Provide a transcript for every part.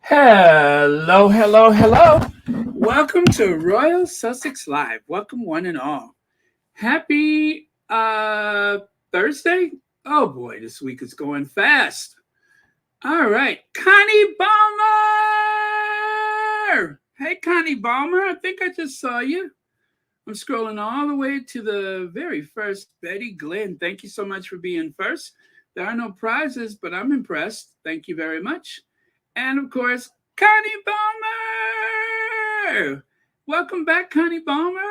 Hello, hello, hello. Welcome to Royal Sussex Live. Welcome, one and all. Happy Thursday. Oh boy, this week is going fast. All right, Connie Balmer. Hey, Connie Balmer. I think I just saw you. I'm scrolling all the way to the very first. Betty Glenn, thank you so much for being first. There are no prizes, but I'm impressed. Thank you very much. And of course, Connie Balmer. Welcome back, Connie Balmer.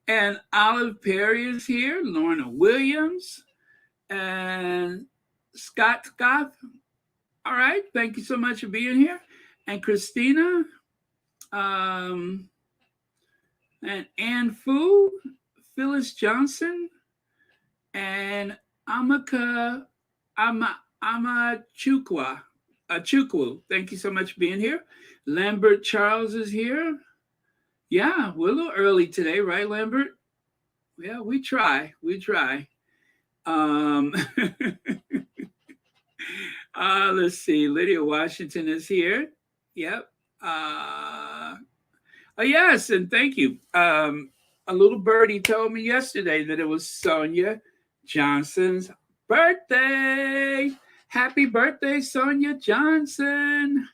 And Olive Perry is here, Lorna Williams, and Scott Scott. All right, thank you so much for being here. And Christina, um, and Ann Fu, Phyllis Johnson, and Amaka Chukwu. Thank you so much for being here. Lambert Charles is here. Yeah, we're a little early today, right, Lambert? Yeah, we try. We try. Um, let's see. Lydia Washington is here. Yep. Oh, yes, and thank you. A little birdie told me yesterday that it was Sonia Johnson's birthday. Happy birthday, Sonia Johnson.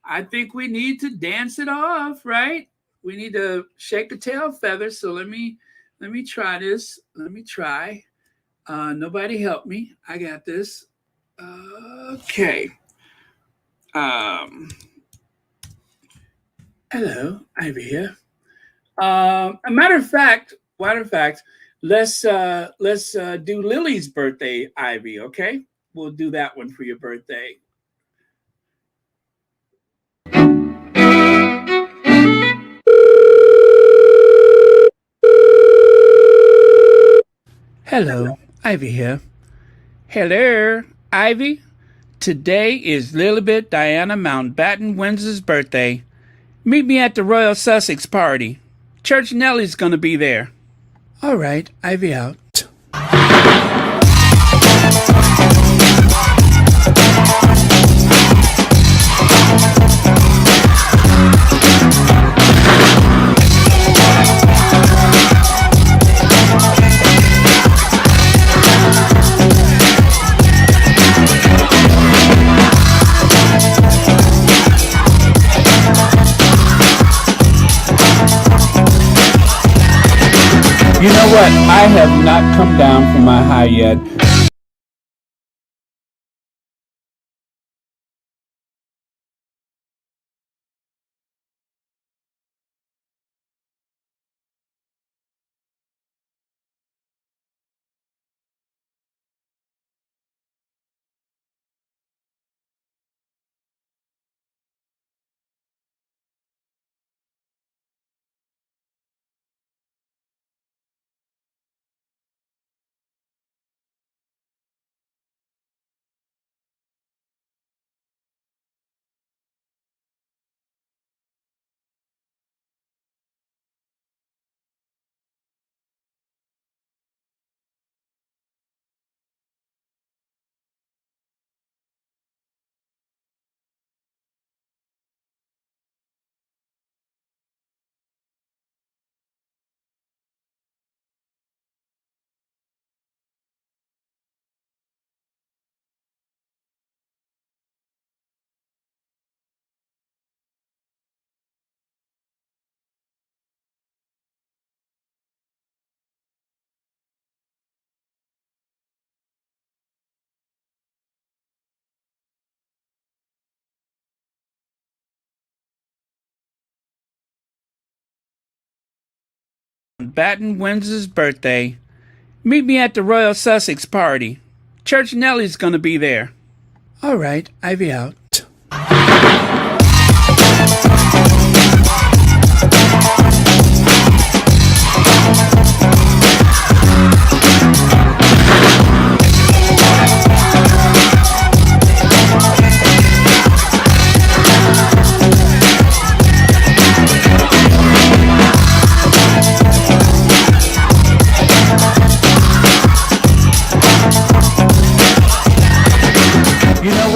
I think we need to dance it off, right? We need to shake a tail feather. So let me try this. Let me try. Nobody help me. I got this. Okay. Um, Hello, Ivy here. A matter of fact, let's do Lily's birthday, Ivy. Okay, we'll do that one for your birthday. Hello, Ivy here. Hello, Ivy. Today is Lilibet Diana Mountbatten-Windsor's birthday. Meet me at the Royal Sussex party. Church Nellie's gonna be there. All right, Ivy out. You know what? I have not come down from my high yet. Mountbatten-Windsor's birthday. Meet me at the Royal Sussex party. Church Nellie's gonna be there. All right, Ivy out.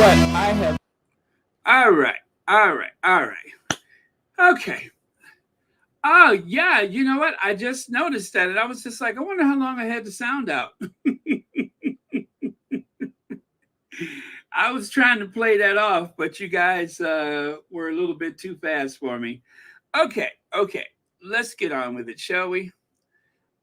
what? I have. All right. All right. All right. Okay. Oh, yeah. You know what? I just noticed that. And I was just like, I wonder how long I had the sound out. I was trying to play that off, but you guys were a little bit too fast for me. Okay. Okay. Let's get on with it, shall we?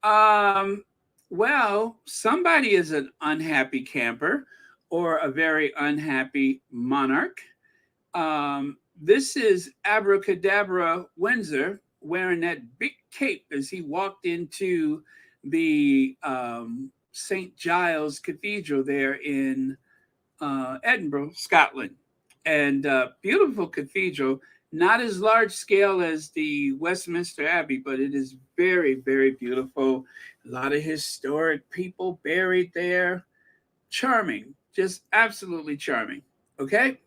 Um, well, somebody is an unhappy camper or a very unhappy monarch. This is Abracadabra Windsor wearing that big cape as he walked into the St. Giles Cathedral there in Edinburgh, Scotland. And beautiful cathedral, not as large scale as the Westminster Abbey, but it is very, very beautiful. A lot of historic people buried there. Charming, just absolutely charming. Okay.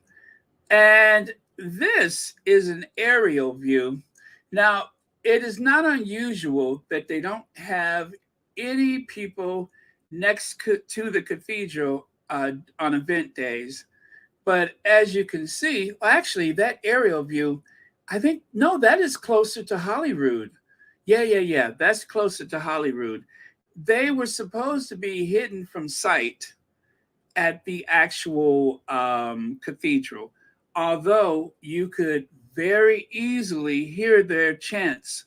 And this is an aerial view. Now, it is not unusual that they don't have any people next to the cathedral on event days. But as you can see, well, actually, that aerial view, I think, no, that is closer to Holyrood. Yeah. That's closer to Holyrood. They were supposed to be hidden from sight at the actual cathedral, although you could very easily hear their chants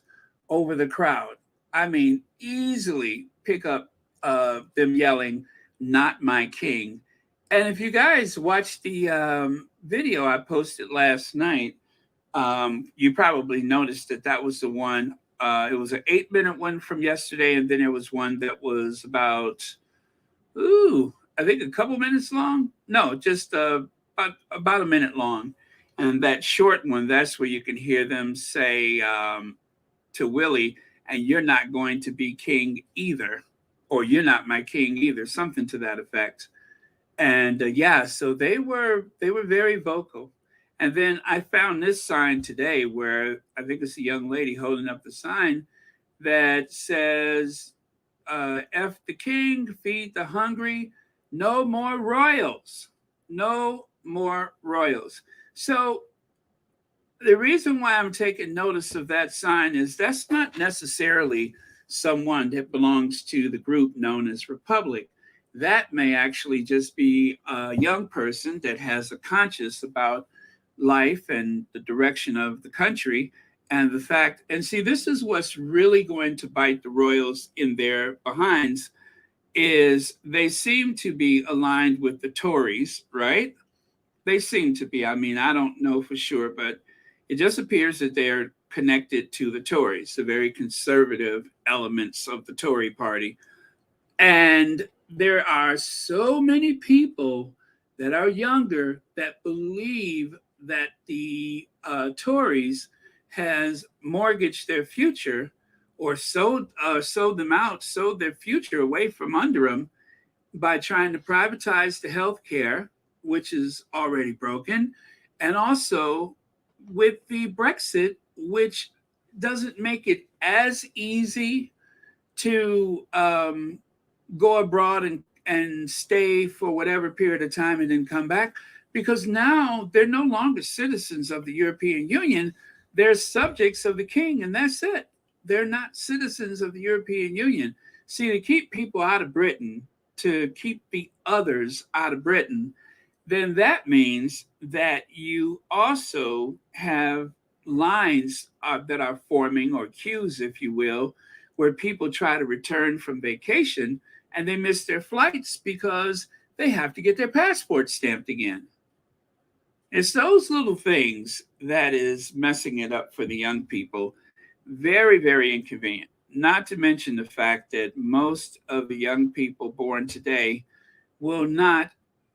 over the crowd. I mean, easily pick up them yelling, "Not my king." And if you guys watched the video I posted last night, you probably noticed that that was the one. It was an 8-minute one from yesterday, and then there was one that was about, I think a couple minutes long. No, just about a minute long. And that short one, that's where you can hear them say to Willie, "And you're not going to be king either," or "You're not my king either," something to that effect. And yeah, so they were very vocal. And then I found this sign today where I think it's a young lady holding up the sign that says, "F the king, feed the hungry, no more royals, no more royals." So the reason why I'm taking notice of that sign is that's not necessarily someone that belongs to the group known as Republic. That may actually just be a young person that has a conscience about life and the direction of the country and the fact. And see, this is what's really going to bite the royals in their behinds is they seem to be aligned with the Tories, right? They seem to be. I mean, I don't know for sure, but it just appears that they're connected to the Tories, the very conservative elements of the Tory party. And there are so many people that are younger that believe that the Tories has mortgaged their future or sold them out, sold their future away from under them by trying to privatize the health care, which is already broken, and also with the Brexit, which doesn't make it as easy to go abroad and stay for whatever period of time and then come back, because now they're no longer citizens of the European Union. They're subjects of the king, and that's it. They're not citizens of the European Union. See, to keep people out of Britain, to keep the others out of Britain, then that means that you also have lines that are forming, or queues, if you will, where people try to return from vacation and they miss their flights because they have to get their passport stamped again. It's those little things that is messing it up for the young people. Very, very inconvenient. Not to mention the fact that most of the young people born today will not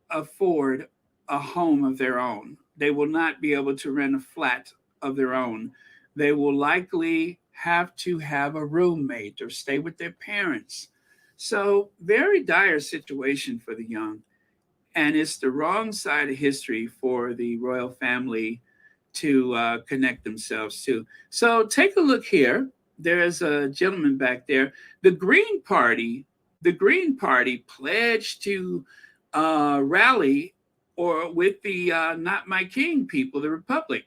afford a home of their own. They will not be able to rent a flat of their own. They will likely have to have a roommate or stay with their parents. So, very dire situation for the young. And it's the wrong side of history for the royal family to connect themselves to. So, take a look here. There is a gentleman back there. The Green Party pledged to rally or with the Not My King people, the Republic.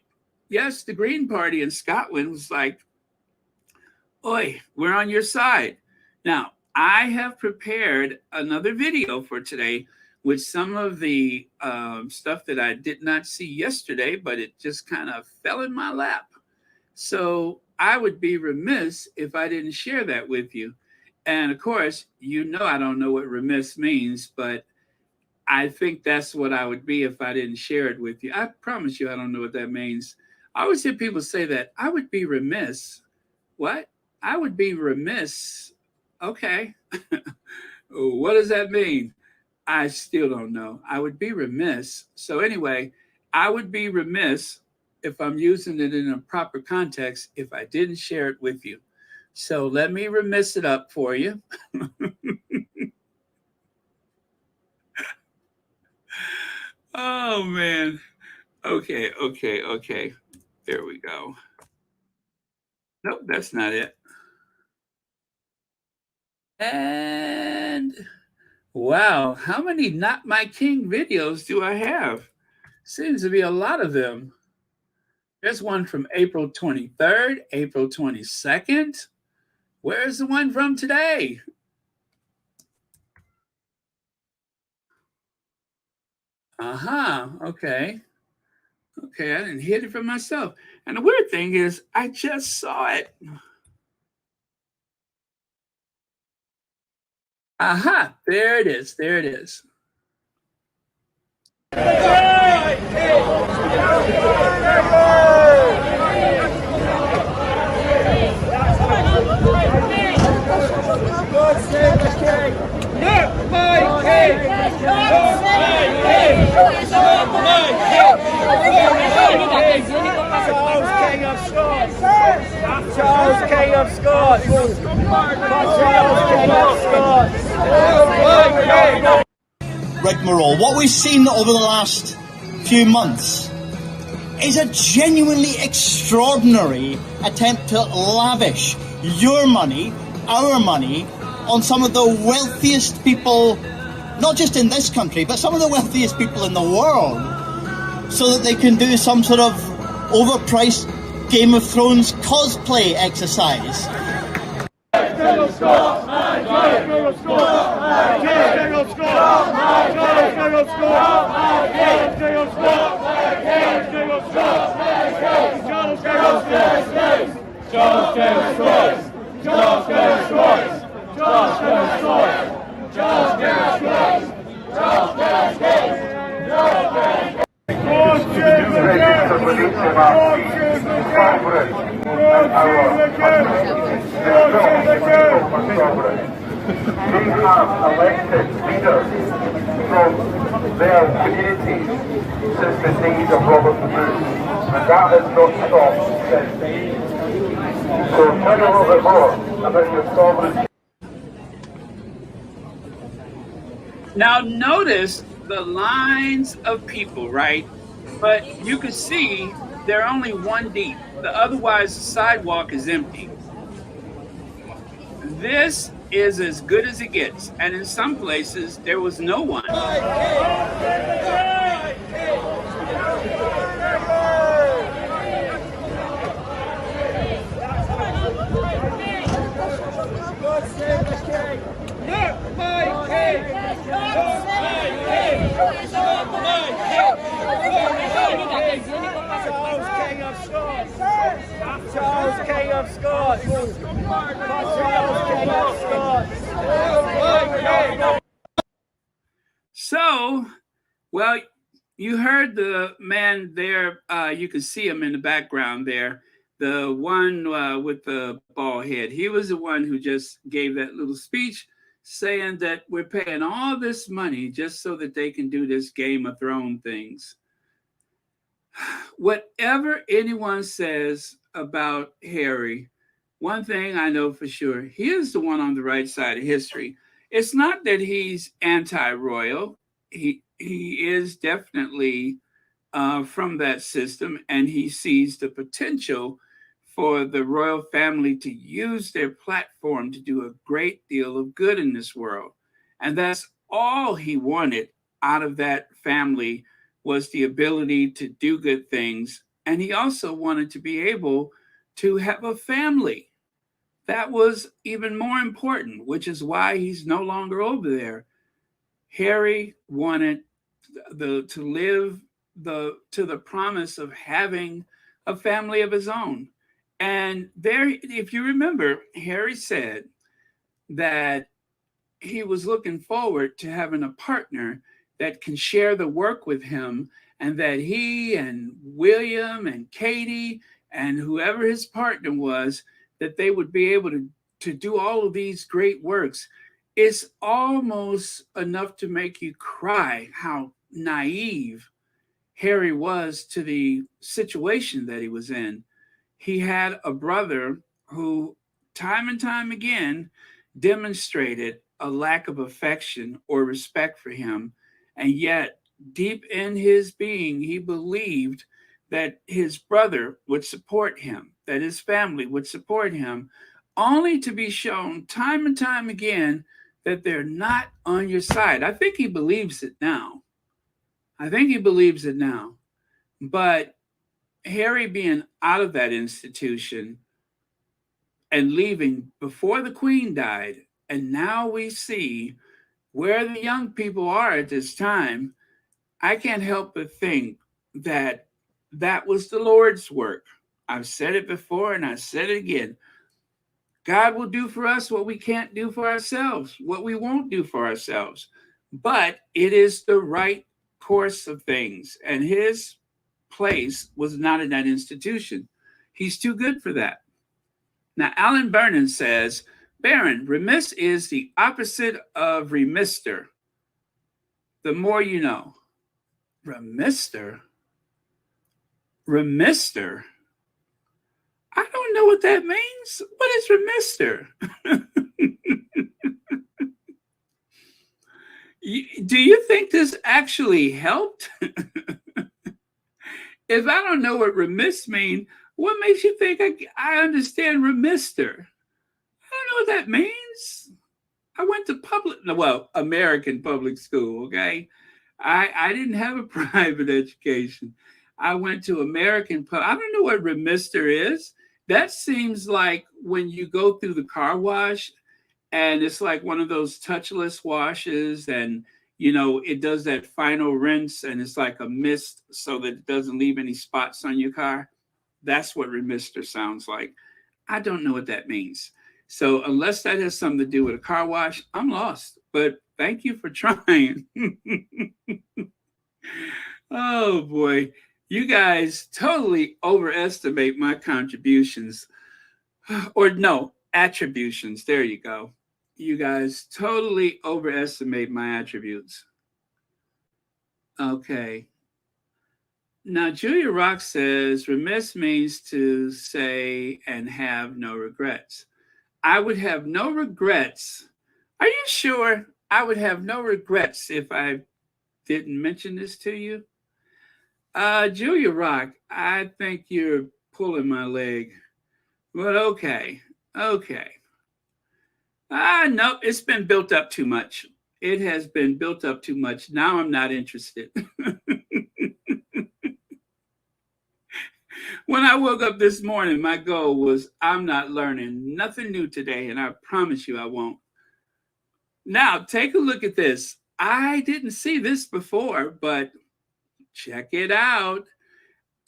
Yes, the Green Party in Scotland was like, oi, we're on your side. Now, I have prepared another video for today with some of the stuff that I did not see yesterday, but it just kind of fell in my lap. So I would be remiss if I didn't share that with you. And of course, you know, I don't know what remiss means, but I think that's what I would be if I didn't share it with you. I promise you, I don't know what that means. I always hear people say that I would be remiss. What? I would be remiss. Okay. What does that mean? I still don't know. I would be remiss. So, anyway, I would be remiss if I'm using it in a proper context if I didn't share it with you. So, let me remiss it up for you. Oh, man. Okay. There we go. Nope, that's not it. And wow, how many Not My King videos do I have? Seems to be a lot of them. There's one from April 23rd, April 22nd. Where's the one from today? Okay. Okay, I didn't hit it for myself. And the weird thing is, I just saw it. There it is. There it is. Charles, King of Scots. Rigmarole. What we've seen over the last few months is a genuinely extraordinary attempt to lavish your money, our money, on some of the wealthiest people, not just in this country, but some of the wealthiest people in the world, so that they can do some sort of overpriced Game of Thrones cosplay exercise. They have elected leaders from their communities since the days of Robert the Bruce, and that has not stopped since. So tell me a little bit more about your sovereign. Now notice the lines of people, right? But you can see they're only one deep. Otherwise, the sidewalk is empty. This is as good as it gets. And in some places, there was no one. Charles, King of Scots. So, well, you heard the man there. You can see him in the background there. The one with the bald head. He was the one who just gave that little speech saying that we're paying all this money just so that they can do this Game of Thrones things. Whatever anyone says about Harry, one thing I know for sure, he is the one on the right side of history. It's not that he's anti-royal. He is definitely from that system, and he sees the potential for the royal family to use their platform to do a great deal of good in this world. And that's all he wanted out of that family was the ability to do good things. And he also wanted to be able to have a family. That was even more important, which is why he's no longer over there. Harry wanted to live to the promise of having a family of his own. And there, if you remember, Harry said that he was looking forward to having a partner that can share the work with him, and that he and William and Katie and whoever his partner was, that they would be able to do all of these great works. It's almost enough to make you cry how naive Harry was to the situation that he was in. He had a brother who, time and time again, demonstrated a lack of affection or respect for him. And yet, deep in his being, he believed that his brother would support him, that his family would support him, only to be shown time and time again that they're not on your side. I think he believes it now. But Harry being out of that institution and leaving before the Queen died, and now we see where the young people are at this time, I can't help but think that that was the Lord's work. I've said it before and I said it again. God will do for us what we can't do for ourselves, what we won't do for ourselves. But it is the right course of things. And his place was not in that institution. He's too good for that. Now, Alan Vernon says, Baron, remiss is the opposite of remister. The more you know. Remister? Remister? I don't know what that means. What is remister? Do you think this actually helped? If I don't know what remiss means, what makes you think I understand remister? I don't know what that means. I went to American public school, okay? I didn't have a private education. I went to American I don't know what remister is. That seems like when you go through the car wash and it's like one of those touchless washes, and it does that final rinse and it's like a mist so that it doesn't leave any spots on your car. That's what remister sounds like. I don't know what that means. So unless that has something to do with a car wash, I'm lost. But thank you for trying. Oh boy, you guys totally overestimate my contributions. Or no, attributions. There you go. You guys totally overestimate my attributes. Okay. Now, Julia Rock says, remiss means to say and have no regrets. I would have no regrets. Are you sure I would have no regrets if I didn't mention this to you? Julia Rock, I think you're pulling my leg. But okay. No, it's been built up too much. It has been built up too much. Now I'm not interested. When I woke up this morning, my goal was I'm not learning nothing new today, and I promise you I won't. Now, take a look at this. I didn't see this before, but check it out.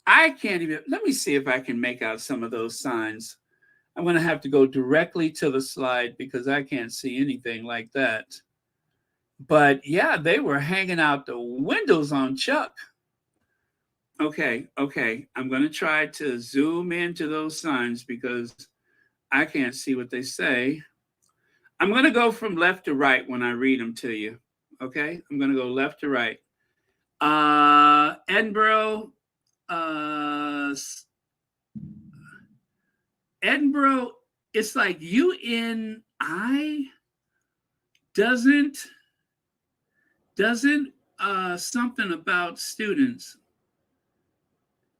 Let me see if I can make out some of those signs. I'm going to have to go directly to the slide because I can't see anything like that. But yeah, they were hanging out the windows on Chuck. Okay. I'm going to try to zoom into those signs because I can't see what they say. I'm going to go from left to right when I read them to you. Okay? I'm going to go left to right. Edinburgh. Edinburgh, it's like UNI doesn't something about students.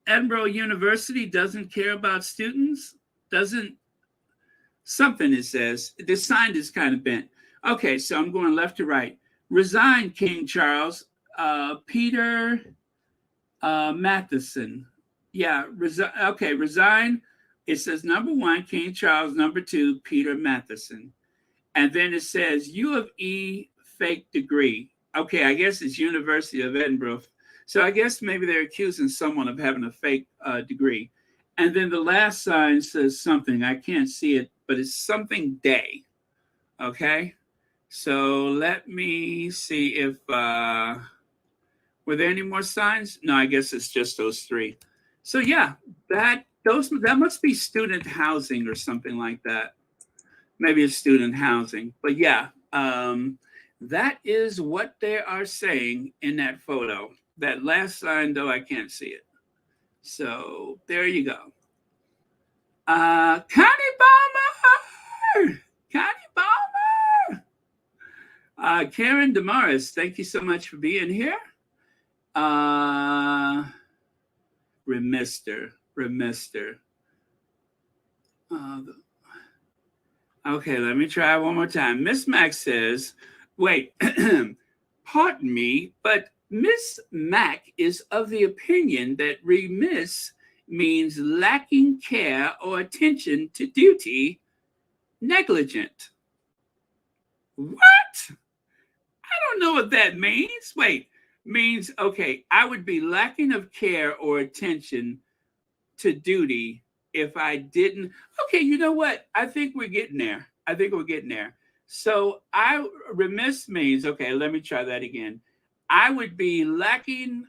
Edinburgh University doesn't care about students, something it says. The sign is kind of bent. Okay, so I'm going left to right. Resign, King Charles. Peter Matheson. Yeah, okay, resign. It says number 1, King Charles, number 2, Peter Matheson. And then it says U of E fake degree. Okay, I guess it's University of Edinburgh. So I guess maybe they're accusing someone of having a fake degree. And then the last sign says something. I can't see it, but it's something day. Okay, so let me see if were there any more signs? No, I guess it's just those 3. So yeah, that must be student housing or something like that. Maybe it's student housing, but yeah, that is what they are saying in that photo. That last sign, though, I can't see it. So there you go. Connie Balmer! Connie Balmer! Karen Damaris, thank you so much for being here. Remister. Okay, let me try one more time. Miss Mac says, wait, pardon me, but Miss Mac is of the opinion that remiss means lacking care or attention to duty, negligent. What? I don't know what that means. Wait, means, okay, I would be lacking of care or attention to duty if I didn't. Okay, you know what? I think we're getting there. So remiss means, okay, let me try that again. I would be lacking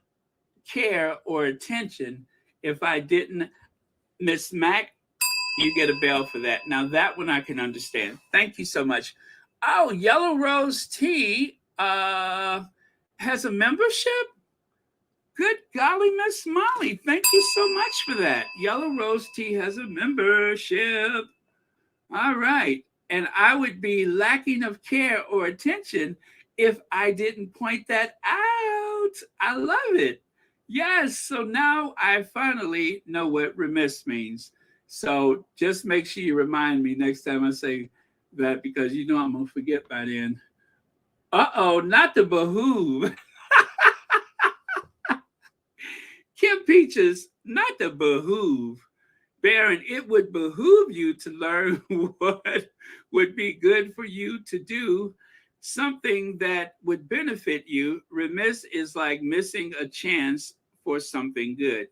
care or attention if I didn't. Miss Mac, you get a bell for that. Now that one I can understand. Thank you so much. Oh, Yellow Rose Tea has a membership? Good golly, Miss Molly. Thank you so much for that. Yellow Rose Tea has a membership. All right. And I would be lacking of care or attention if I didn't point that out. I love it. Yes. So now I finally know what remiss means. So just make sure you remind me next time I say that, because you know I'm going to forget by then. Uh-oh, not the behoove. Kim Peaches, not the behoove. Baron, it would behoove you to learn what would be good for you to do, something that would benefit you. Remiss is like missing a chance for something good.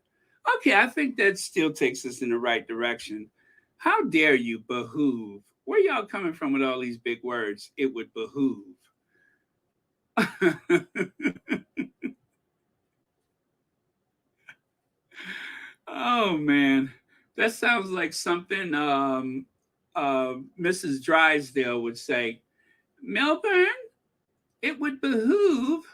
Okay, I think that still takes us in the right direction. How dare you behoove? Where y'all coming from with all these big words? It would behoove. Oh, man. That sounds like something Mrs. Drysdale would say. Melbourne, it would behoove.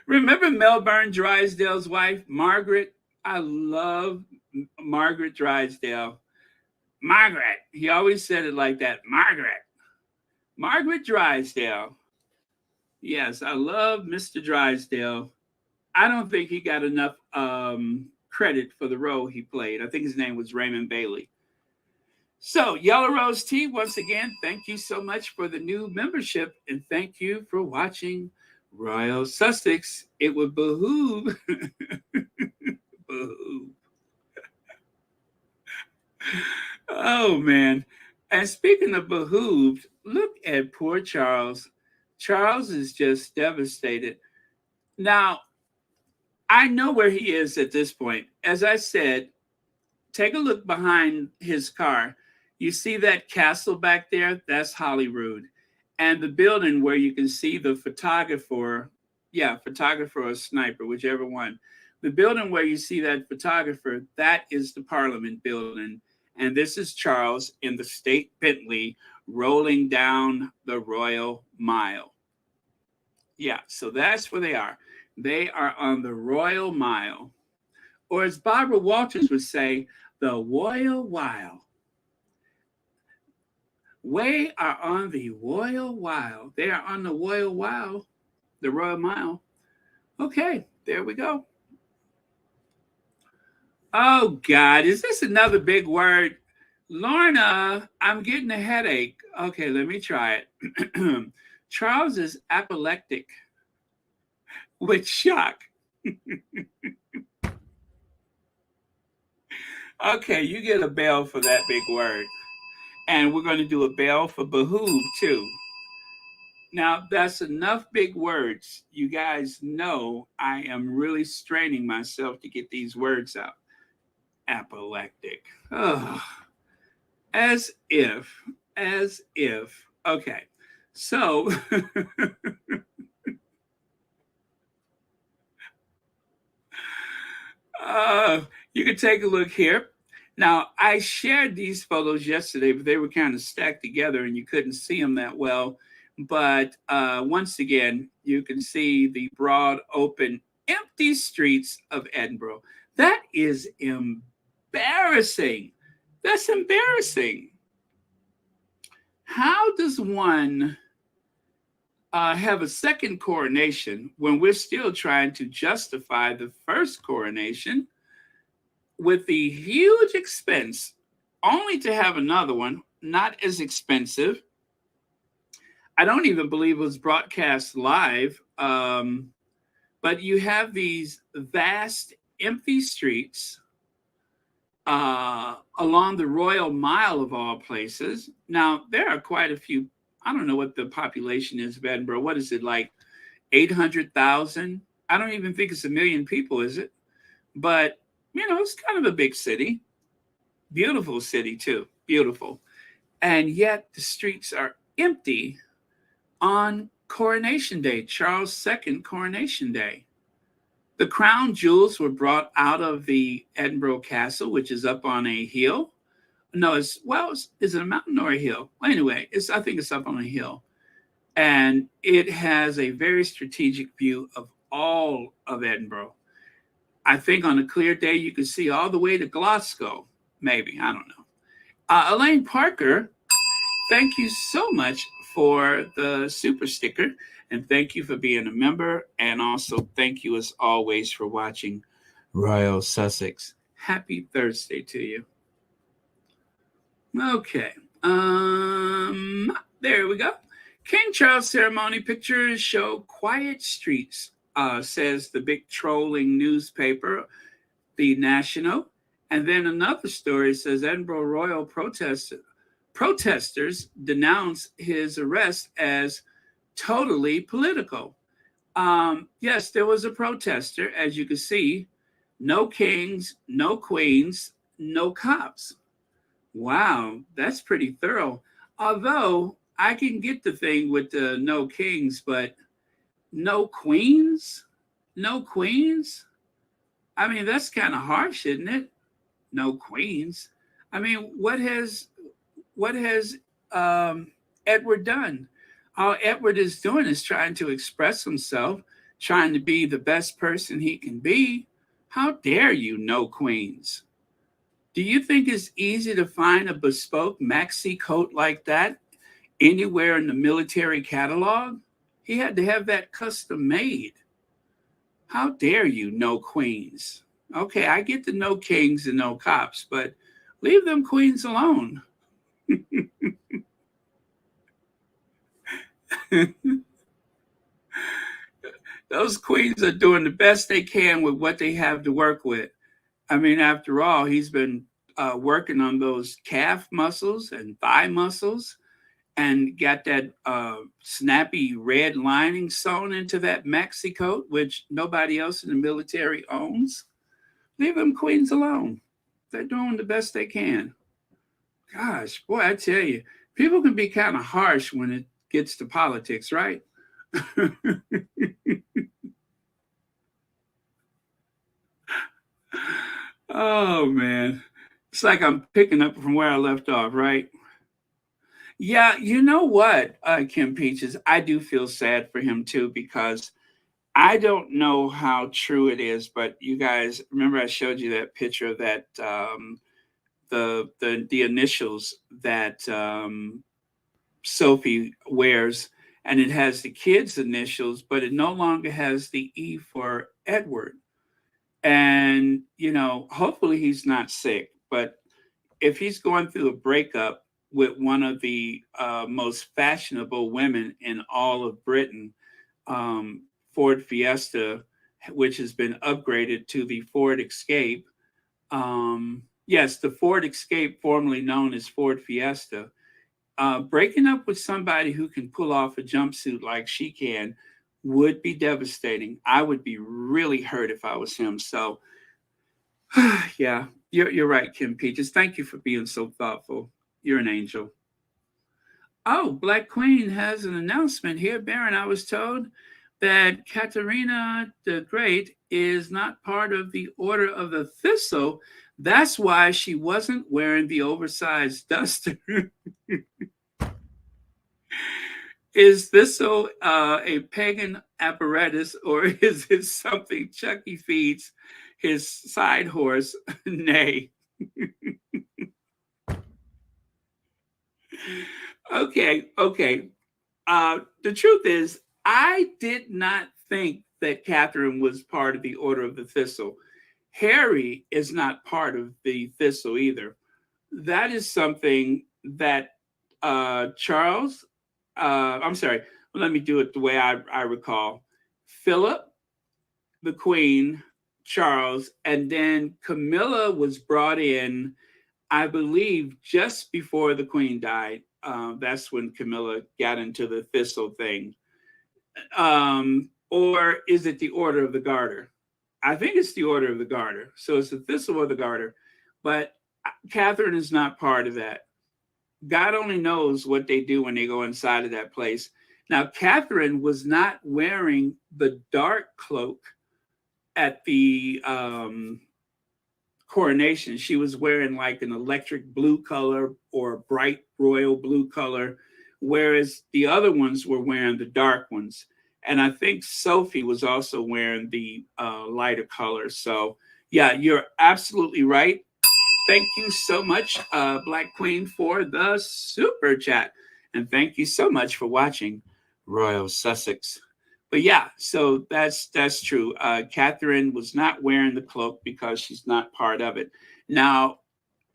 Remember Melbourne Drysdale's wife, Margaret? I love Margaret Drysdale. Margaret. He always said it like that. Margaret. Margaret Drysdale. Yes, I love Mr. Drysdale. I don't think he got enough credit for the role he played. I think his name was Raymond Bailey. So, Yellow Rose Tea, once again, thank you so much for the new membership, and thank you for watching Royal Sussex. It would behoove. Behoove. Oh, man. And speaking of behooved, look at poor Charles. Charles is just devastated. Now, I know where he is at this point. As I said, take a look behind his car. You see that castle back there? That's Holyrood. And the building where you can see the photographer or sniper, whichever one. The building where you see that photographer, that is the Parliament building. And this is Charles in the state Bentley rolling down the Royal Mile. Yeah, so that's where they are. They are on the Royal Mile. Or as Barbara Walters would say, the Royal Mile. We are on the Royal Mile. They are on the Royal Mile, the Royal Mile. Okay, there we go. Oh, God, is this another big word? Lorna, I'm getting a headache. Okay, let me try it. Charles is apoplectic. with shock. Okay, you get a bell for that big word. And we're going to do a bell for behoove too. Now, that's enough big words. You guys know I am really straining myself to get these words out. Apoplectic. Oh, as if, as if. Okay, so you can take a look here. Now, I shared these photos yesterday, but they were kind of stacked together and you couldn't see them that well. But once again, you can see the broad, open, empty streets of Edinburgh. That is embarrassing. That's embarrassing. How does one have a second coronation when we're still trying to justify the first coronation with the huge expense, only to have another one not as expensive? I don't even believe it was broadcast live, but you have these vast empty streets along the Royal Mile of all places. Now, there are quite a few. I don't know what the population is of Edinburgh. What is it, like 800,000? I don't even think it's 1 million people, is it? But, you know, it's kind of a big city. Beautiful city, too. Beautiful. And yet the streets are empty on Coronation Day, Charles II Coronation Day. The crown jewels were brought out of the Edinburgh Castle, which is up on a hill. No, is it a mountain or a hill? Well, anyway, I think it's up on a hill. And it has a very strategic view of all of Edinburgh. I think on a clear day, you can see all the way to Glasgow, maybe. I don't know. Elaine Parker, thank you so much for the super sticker. And thank you for being a member. And also thank you, as always, for watching Royal Sussex. Happy Thursday to you. Okay. There we go. King Charles ceremony pictures show quiet streets, says the big trolling newspaper, The National. And then another story says Edinburgh Royal protesters denounce his arrest as totally political. Yes, there was a protester, as you can see. No kings, no queens, no cops. Wow, that's pretty thorough. Although I can get the thing with the no kings, but no queens? No queens? I mean, that's kind of harsh, isn't it? No queens. I mean, what has Edward done? All Edward is doing is trying to express himself, trying to be the best person he can be. How dare you, no queens? Do you think it's easy to find a bespoke maxi coat like that anywhere in the military catalog? He had to have that custom made. How dare you, no queens? Okay, I get the no kings and no cops, but leave them queens alone. Those queens are doing the best they can with what they have to work with. I mean, after all, he's been working on those calf muscles and thigh muscles and got that snappy red lining sewn into that maxi coat, which nobody else in the military owns. Leave them queens alone. They're doing the best they can. Gosh, boy, I tell you, people can be kind of harsh when it gets to politics, right? Oh, man. It's like I'm picking up from where I left off, right? Yeah, you know what, Kim Peaches, I do feel sad for him too, because I don't know how true it is, but you guys remember I showed you that picture of that the initials that Sophie wears, and it has the kids' initials, but it no longer has the E for Edward. And, you know, hopefully he's not sick, but if he's going through a breakup with one of the most fashionable women in all of Britain, Ford Fiesta, which has been upgraded to the Ford Escape. Yes, the Ford Escape, formerly known as Ford Fiesta. Breaking up with somebody who can pull off a jumpsuit like she can would be devastating. I would be really hurt if I was him. So, yeah, you're right, Kim Peaches. Thank you for being so thoughtful. You're an angel. Oh, Black Queen has an announcement here. Baron, I was told that Katerina the Great is not part of the Order of the Thistle. That's why she wasn't wearing the oversized duster. Is Thistle a pagan apparatus, or is it something Chucky feeds his side horse? Nay. Okay. The truth is, I did not think that Catherine was part of the Order of the Thistle. Harry is not part of the Thistle either. That is something that Charles, I'm sorry, let me do it the way I recall. Philip, the Queen, Charles, and then Camilla was brought in, I believe, just before the Queen died. That's when Camilla got into the Thistle thing. Or is it the Order of the Garter? I think it's the Order of the Garter. So it's the Thistle or the Garter. But Catherine is not part of that. God only knows what they do when they go inside of that place. Now, Catherine was not wearing the dark cloak at the coronation. She was wearing like an electric blue color or a bright royal blue color, whereas the other ones were wearing the dark ones. And I think Sophie was also wearing the lighter color. So, yeah, you're absolutely right. Thank you so much, Black Queen, for the super chat. And thank you so much for watching Royal Sussex. But yeah, so that's true. Catherine was not wearing the cloak because she's not part of it. Now,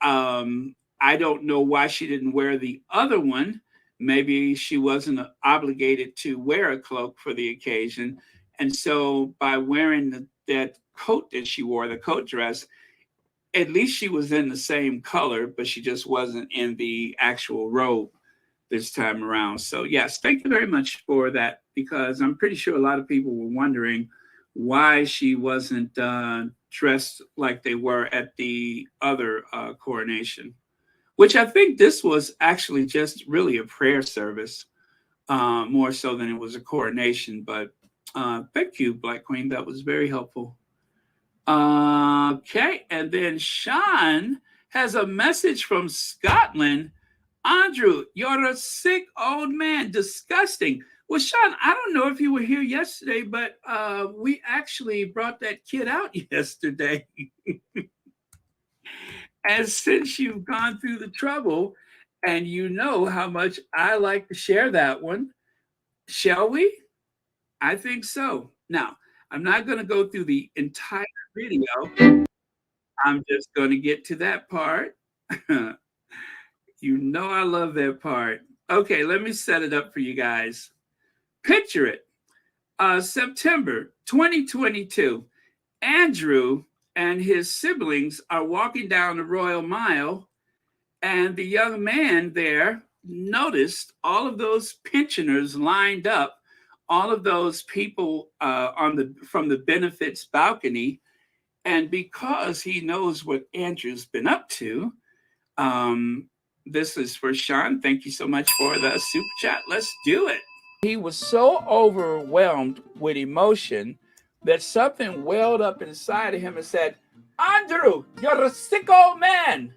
I don't know why she didn't wear the other one. Maybe she wasn't obligated to wear a cloak for the occasion. And so by wearing that coat that she wore, the coat dress, at least she was in the same color, but she just wasn't in the actual robe this time around. So yes, thank you very much for that, because I'm pretty sure a lot of people were wondering why she wasn't dressed like they were at the other coronation, which I think this was actually just really a prayer service, more so than it was a coronation. But thank you, Black Queen. That was very helpful. Okay, and then Sean has a message from Scotland. Andrew, you're a sick old man. Disgusting. Well, Sean, I don't know if you were here yesterday, but we actually brought that kid out yesterday. And since you've gone through the trouble and you know how much I like to share that one, shall we? I think so. Now, I'm not going to go through the entire video. I'm just going to get to that part. You know I love that part. Okay, let me set it up for you guys. Picture it. September 2022. Andrew and his siblings are walking down the Royal Mile, and the young man there noticed all of those pensioners lined up, all of those people from the benefits balcony. And because he knows what Andrew's been up to, this is for Sean. Thank you so much for the super chat. Let's do it. He was so overwhelmed with emotion that something welled up inside of him and said, Andrew, you're a sick old man.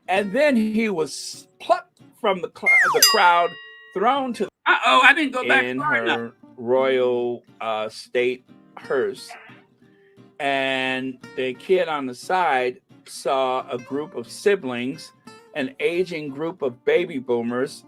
And then he was plucked from the crowd, thrown to I didn't go back in her royal state hearse. And the kid on the side saw a group of siblings, an aging group of baby boomers,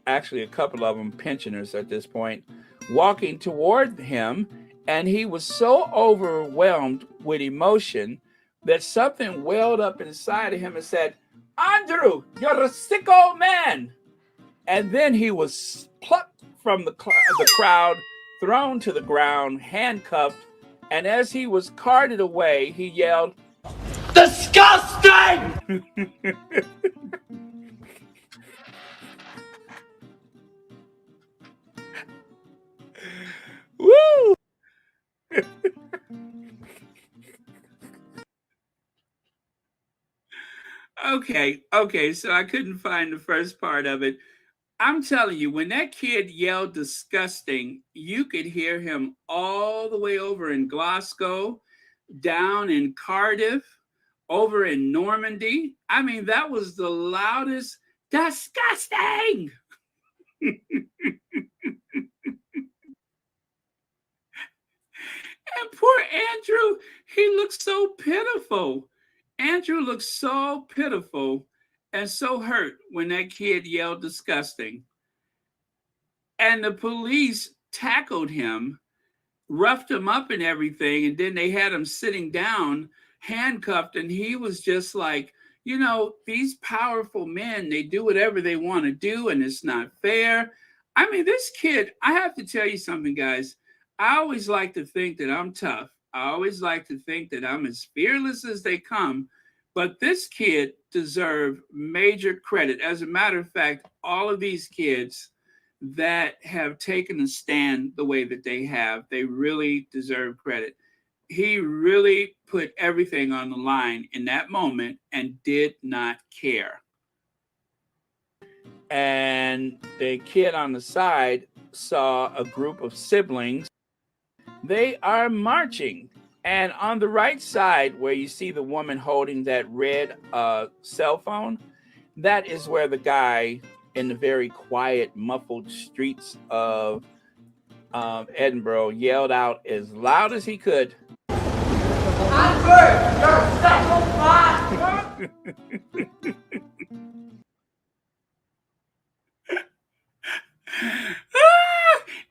actually a couple of them pensioners at this point, walking toward him. And he was so overwhelmed with emotion that something welled up inside of him and said, Andrew, you're a sick old man. And then he was plucked from the crowd, thrown to the ground, handcuffed, and as he was carted away, he yelled, "Disgusting!" Woo! Okay, so I couldn't find the first part of it. I'm telling you, when that kid yelled disgusting, you could hear him all the way over in Glasgow, down in Cardiff, over in Normandy. I mean, that was the loudest disgusting. And poor Andrew, he looked so pitiful. Andrew looked so pitiful and so hurt when that kid yelled disgusting. And the police tackled him, roughed him up and everything, and then they had him sitting down, handcuffed, and he was just like, you know, these powerful men, they do whatever they want to do, and it's not fair. I mean, this kid, I have to tell you something, guys. I always like to think that I'm tough. I always like to think that I'm as fearless as they come. But this kid deserved major credit. As a matter of fact, all of these kids that have taken a stand the way that they have, they really deserve credit. He really put everything on the line in that moment and did not care. And the kid on the side saw a group of siblings. They are marching. And on the right side, where you see the woman holding that red cell phone, that is where the guy in the very quiet, muffled streets of Edinburgh yelled out as loud as he could, "Andrew, you're a psychopath!"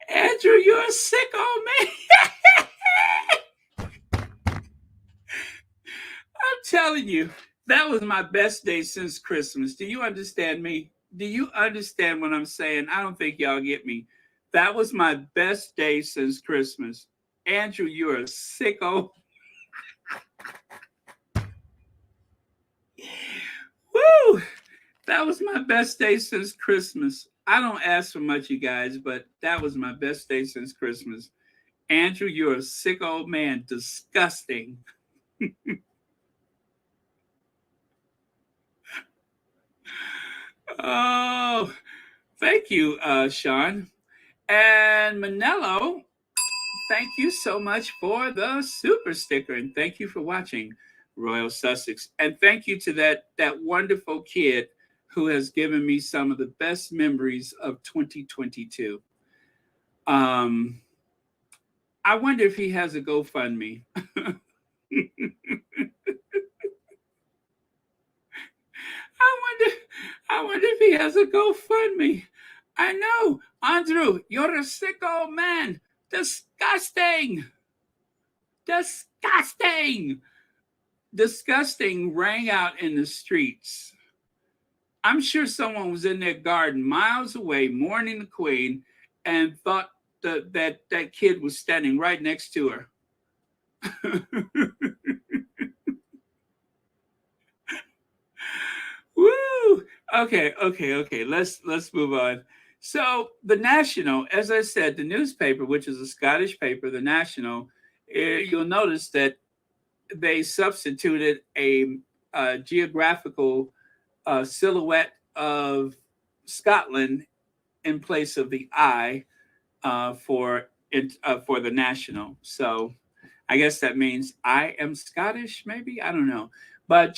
Andrew, you're a sick old man. I'm telling you, that was my best day since Christmas. Do you understand me? Do you understand what I'm saying? I don't think y'all get me. That was my best day since Christmas. Andrew, you're a sicko. Woo! That was my best day since Christmas. I don't ask for much, you guys, but that was my best day since Christmas. Andrew, you're a sick old man. Disgusting. Oh, thank you, Sean. And Manello, thank you so much for the super sticker. And thank you for watching Royal Sussex. And thank you to that wonderful kid who has given me some of the best memories of 2022. I wonder if he has a GoFundMe. I wonder if he has a GoFundMe. I know. Andrew, you're a sick old man. Disgusting. Disgusting. Disgusting rang out in the streets. I'm sure someone was in their garden miles away mourning the Queen and thought that kid was standing right next to her. Woo! Okay. Let's move on. So the National, as I said, the newspaper, which is a Scottish paper, the National, you'll notice that they substituted a geographical silhouette of Scotland in place of the I for the National. So I guess that means I am Scottish, maybe? I don't know. But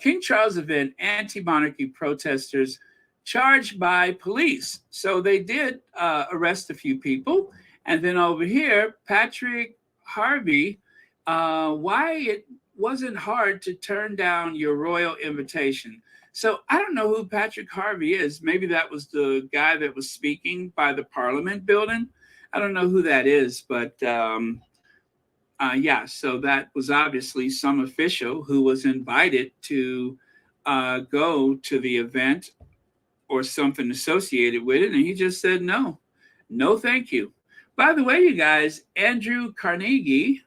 King Charles event, anti-monarchy protesters charged by police. So they did arrest a few people. And then over here, Patrick Harvey, why it wasn't hard to turn down your royal invitation. So I don't know who Patrick Harvey is. Maybe that was the guy that was speaking by the Parliament building. I don't know who that is, but yeah, so that was obviously some official who was invited to go to the event or something associated with it. And he just said, no, thank you. By the way, you guys, Andrew Carnegie,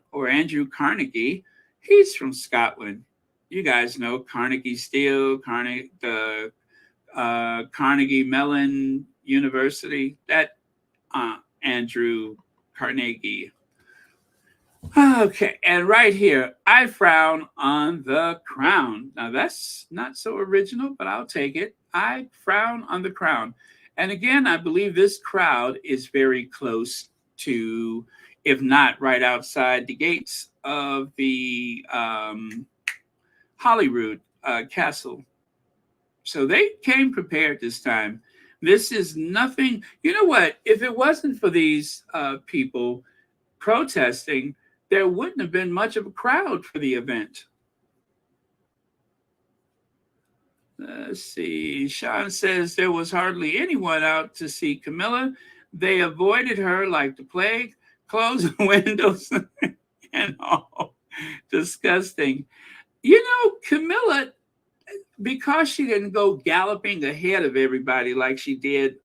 he's from Scotland. You guys know Carnegie Steel, the Carnegie Mellon University. That Andrew Carnegie. Okay, and right here, I frown on the crown. Now that's not so original, but I'll take it. I frown on the crown. And again, I believe this crowd is very close to, if not right outside the gates of the Holyrood Castle. So they came prepared this time. This is nothing. You know what? If it wasn't for these people protesting, there wouldn't have been much of a crowd for the event. Let's see. Sean says there was hardly anyone out to see Camilla. They avoided her like the plague, closed the windows and all. Disgusting. You know, Camilla, because she didn't go galloping ahead of everybody like she did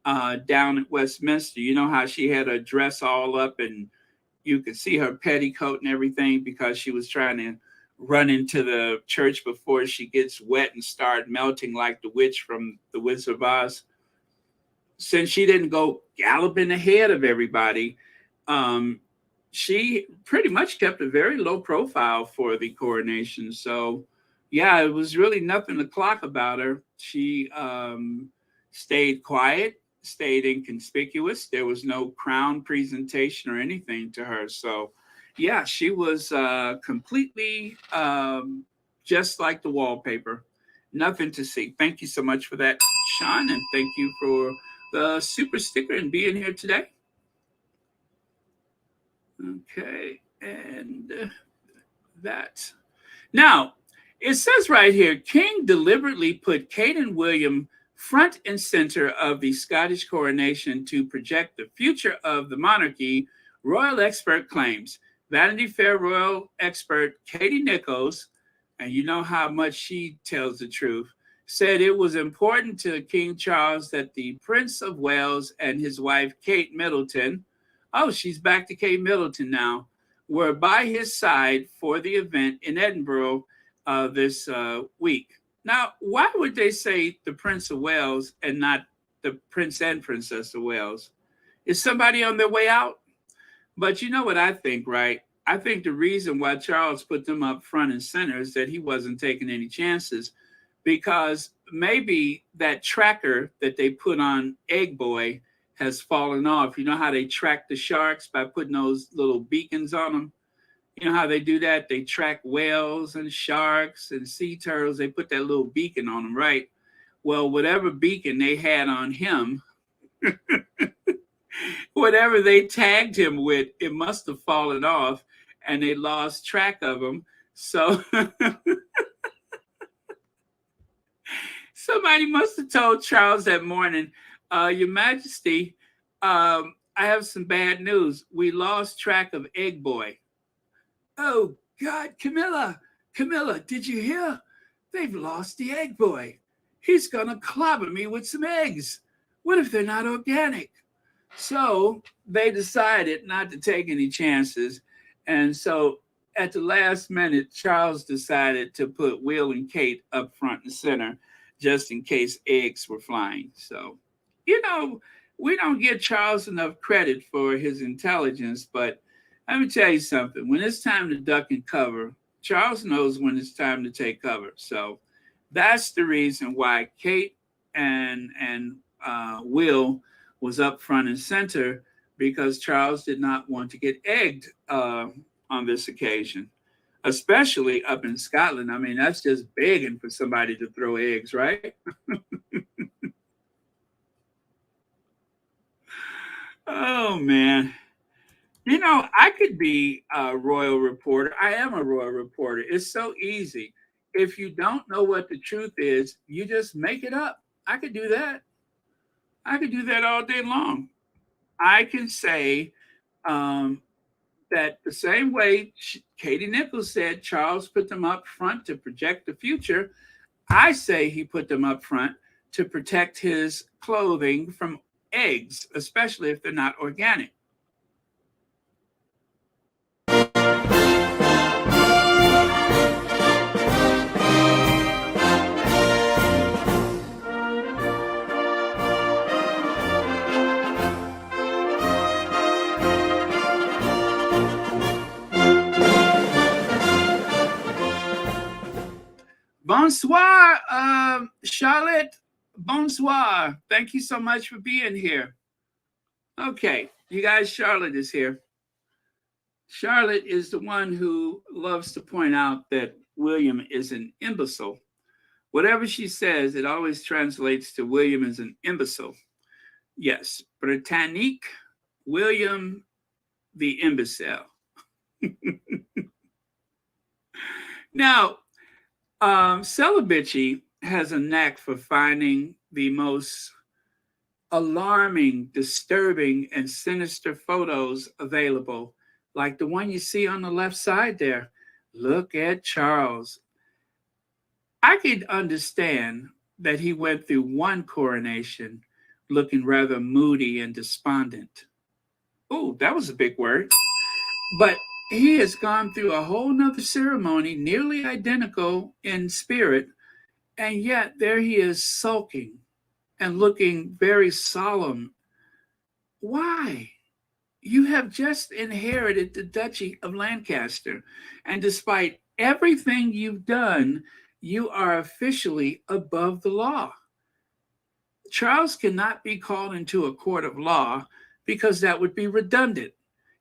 down at Westminster, you know how she had her dress all up and you could see her petticoat and everything because she was trying to run into the church before she gets wet and start melting like the witch from the Wizard of Oz. Since she didn't go galloping ahead of everybody, she pretty much kept a very low profile for the coronation. So, yeah, it was really nothing to clock about her. She stayed quiet, stayed inconspicuous. There was no crown presentation or anything to her. So, yeah, she was completely just like the wallpaper. Nothing to see. Thank you so much for that, Sean, and thank you for the super sticker and being here today. Okay, and that. Now, it says right here, King deliberately put Kate and William front and center of the Scottish coronation to project the future of the monarchy, royal expert claims. Vanity Fair royal expert Katie Nichols, and you know how much she tells the truth, said it was important to King Charles that the Prince of Wales and his wife Kate Middleton, oh, she's back to Kate Middleton now, were by his side for the event in Edinburgh this week. Now, why would they say the Prince of Wales and not the Prince and Princess of Wales? Is somebody on their way out? But you know what I think, right? I think the reason why Charles put them up front and center is that he wasn't taking any chances, because maybe that tracker that they put on Egg Boy has fallen off. You know how they track the sharks by putting those little beacons on them? You know how they do that? They track whales and sharks and sea turtles. They put that little beacon on them, right? Well, whatever beacon they had on him, whatever they tagged him with, it must have fallen off and they lost track of him. So somebody must have told Charles that morning, Your Majesty, I have some bad news. We lost track of Egg Boy. Oh, God, Camilla, did you hear? They've lost the Egg Boy. He's going to clobber me with some eggs. What if they're not organic? So they decided not to take any chances. And so at the last minute, Charles decided to put Will and Kate up front and center just in case eggs were flying. So, you know, we don't give Charles enough credit for his intelligence, but let me tell you something. When it's time to duck and cover, Charles knows when it's time to take cover. So that's the reason why Kate and Will was up front and center, because Charles did not want to get egged on this occasion, especially up in Scotland. I mean, that's just begging for somebody to throw eggs, right? Oh, man. You know, I could be a royal reporter. I am a royal reporter. It's so easy. If you don't know what the truth is, you just make it up. I could do that. I could do that all day long. I can say that the same way Katie Nichols said Charles put them up front to project the future, I say he put them up front to protect his clothing from eggs, especially if they're not organic. Bonsoir, Charlotte. Bonsoir. Thank you so much for being here. Okay, you guys, Charlotte is here. Charlotte is the one who loves to point out that William is an imbecile. Whatever she says, it always translates to William is an imbecile. Yes, Britannique, William the imbecile. Now, Celibici has a knack for finding the most alarming, disturbing, and sinister photos available, like the one you see on the left side there. Look at Charles. I could understand that he went through one coronation looking rather moody and despondent. Oh, that was a big word. But he has gone through a whole nother ceremony, nearly identical in spirit, and yet there he is sulking and looking very solemn. Why? You have just inherited the Duchy of Lancaster, and despite everything you've done, you are officially above the law. Charles cannot be called into a court of law because that would be redundant.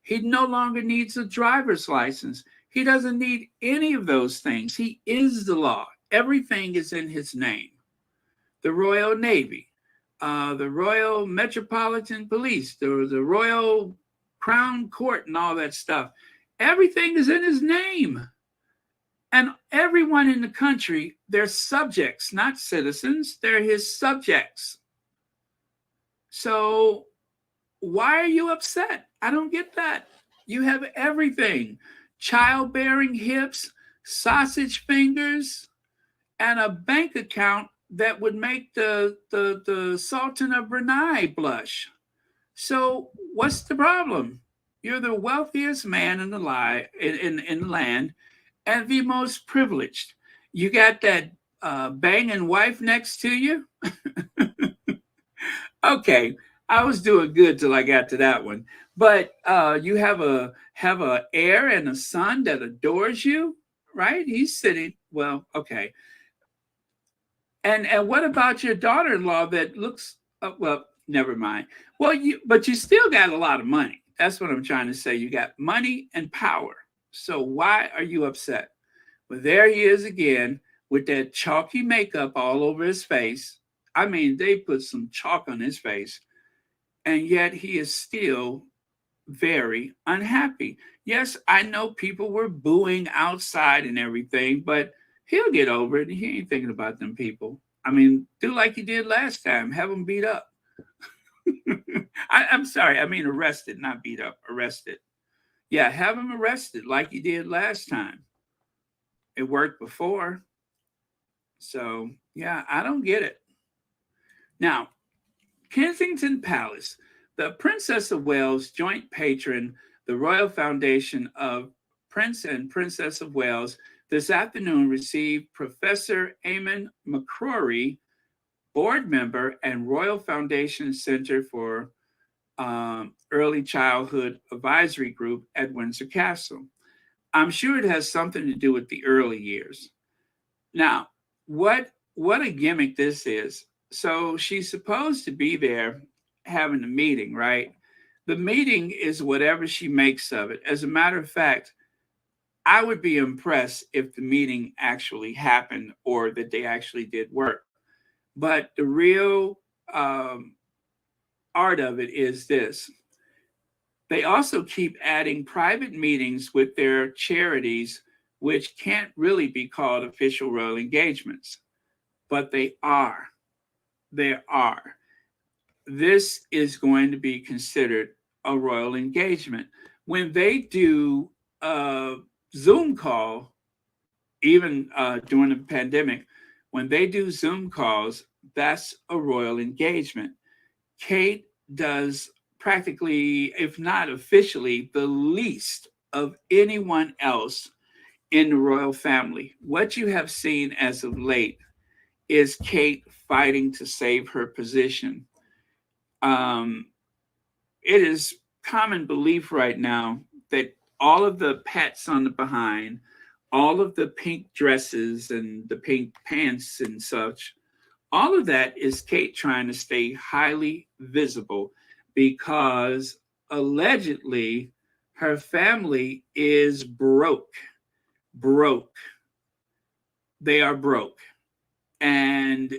He no longer needs a driver's license. He doesn't need any of those things. He is the law. Everything is in his name. The Royal Navy, the Royal Metropolitan Police, the Royal Crown Court, and all that stuff. Everything is in his name. And everyone in the country, they're subjects, not citizens. They're his subjects. So why are you upset? I don't get that. You have everything. Childbearing hips, sausage fingers, and a bank account that would make the Sultan of Brunei blush. So what's the problem? You're the wealthiest man in the land and the most privileged. You got that banging wife next to you? Okay, I was doing good till I got to that one. But you have a heir and a son that adores you, right? He's sitting, well, okay. And what about your daughter-in-law that looks, well, never mind. Well, but you still got a lot of money. That's what I'm trying to say. You got money and power. So why are you upset? Well, there he is again with that chalky makeup all over his face. I mean, they put some chalk on his face, and yet he is still very unhappy. Yes, I know people were booing outside and everything, but he'll get over it. He ain't thinking about them people. I mean, do like he did last time. Have him beat up. I'm sorry. I mean, arrested, not beat up. Arrested. Yeah, have him arrested like he did last time. It worked before. So, yeah, I don't get it. Now, Kensington Palace, the Princess of Wales joint patron, the Royal Foundation of Prince and Princess of Wales, this afternoon received Professor Eamon McCrory, board member and Royal Foundation Center for Early Childhood Advisory Group at Windsor Castle. I'm sure it has something to do with the early years. Now, what a gimmick this is. So she's supposed to be there having a meeting, right? The meeting is whatever she makes of it. As a matter of fact, I would be impressed if the meeting actually happened or that they actually did work. But the real art of it is this. They also keep adding private meetings with their charities, which can't really be called official royal engagements, but they are. There are. This is going to be considered a royal engagement. When they do a Zoom call, even during the pandemic, when they do Zoom calls, that's a royal engagement. Kate does practically, if not officially, the least of anyone else in the royal family. What you have seen as of late is Kate fighting to save her position. It is common belief right now that all of the pats on the behind, all of the pink dresses and the pink pants and such, all of that is Kate trying to stay highly visible because allegedly her family is broke. Broke. They are broke. And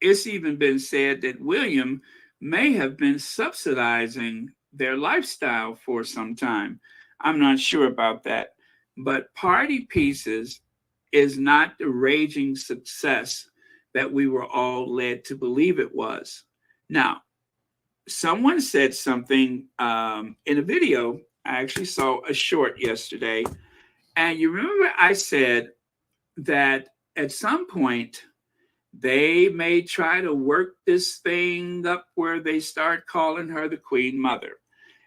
it's even been said that William may have been subsidizing their lifestyle for some time. I'm not sure about that. But Party Pieces is not the raging success that we were all led to believe it was. Now, someone said something in a video. I actually saw a short yesterday. And you remember I said that at some point, they may try to work this thing up where they start calling her the Queen Mother.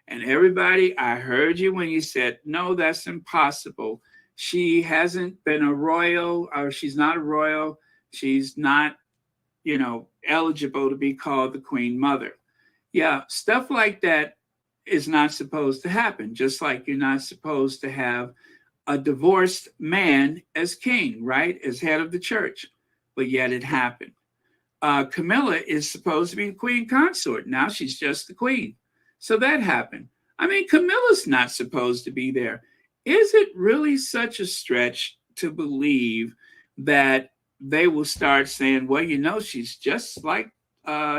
And everybody, I heard you when you said, no, that's impossible. She hasn't been a royal, or she's not a royal. She's not, eligible to be called the Queen Mother. Yeah, stuff like that is not supposed to happen, just like you're not supposed to have a divorced man as king, right? As head of the church. But yet it happened. Camilla is supposed to be the queen consort. Now she's just the queen. So that happened. I mean, Camilla's not supposed to be there. Is it really such a stretch to believe that they will start saying, well, she's just like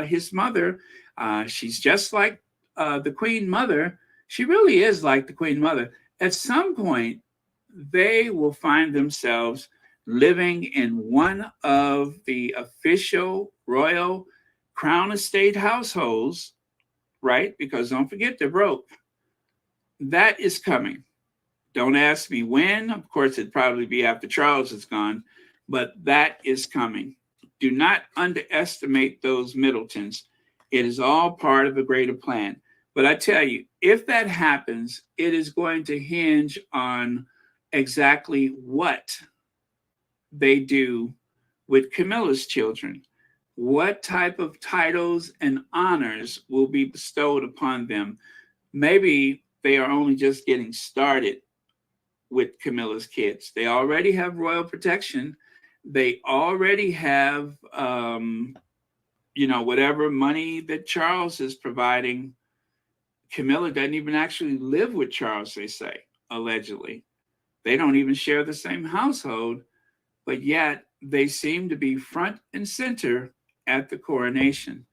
his mother. She's just like the Queen Mother. She really is like the Queen Mother. At some point, they will find themselves living in one of the official royal crown estate households, right? Because don't forget, they're broke. That is coming. Don't ask me when. Of course, it'd probably be after Charles is gone, but that is coming. Do not underestimate those Middletons. It is all part of a greater plan. But I tell you, if that happens, it is going to hinge on exactly what they do with Camilla's children. What type of titles and honors will be bestowed upon them? Maybe they are only just getting started with Camilla's kids. They already have royal protection. They already have, whatever money that Charles is providing. Camilla doesn't even actually live with Charles, they say, allegedly. They don't even share the same household, but yet they seem to be front and center at the coronation.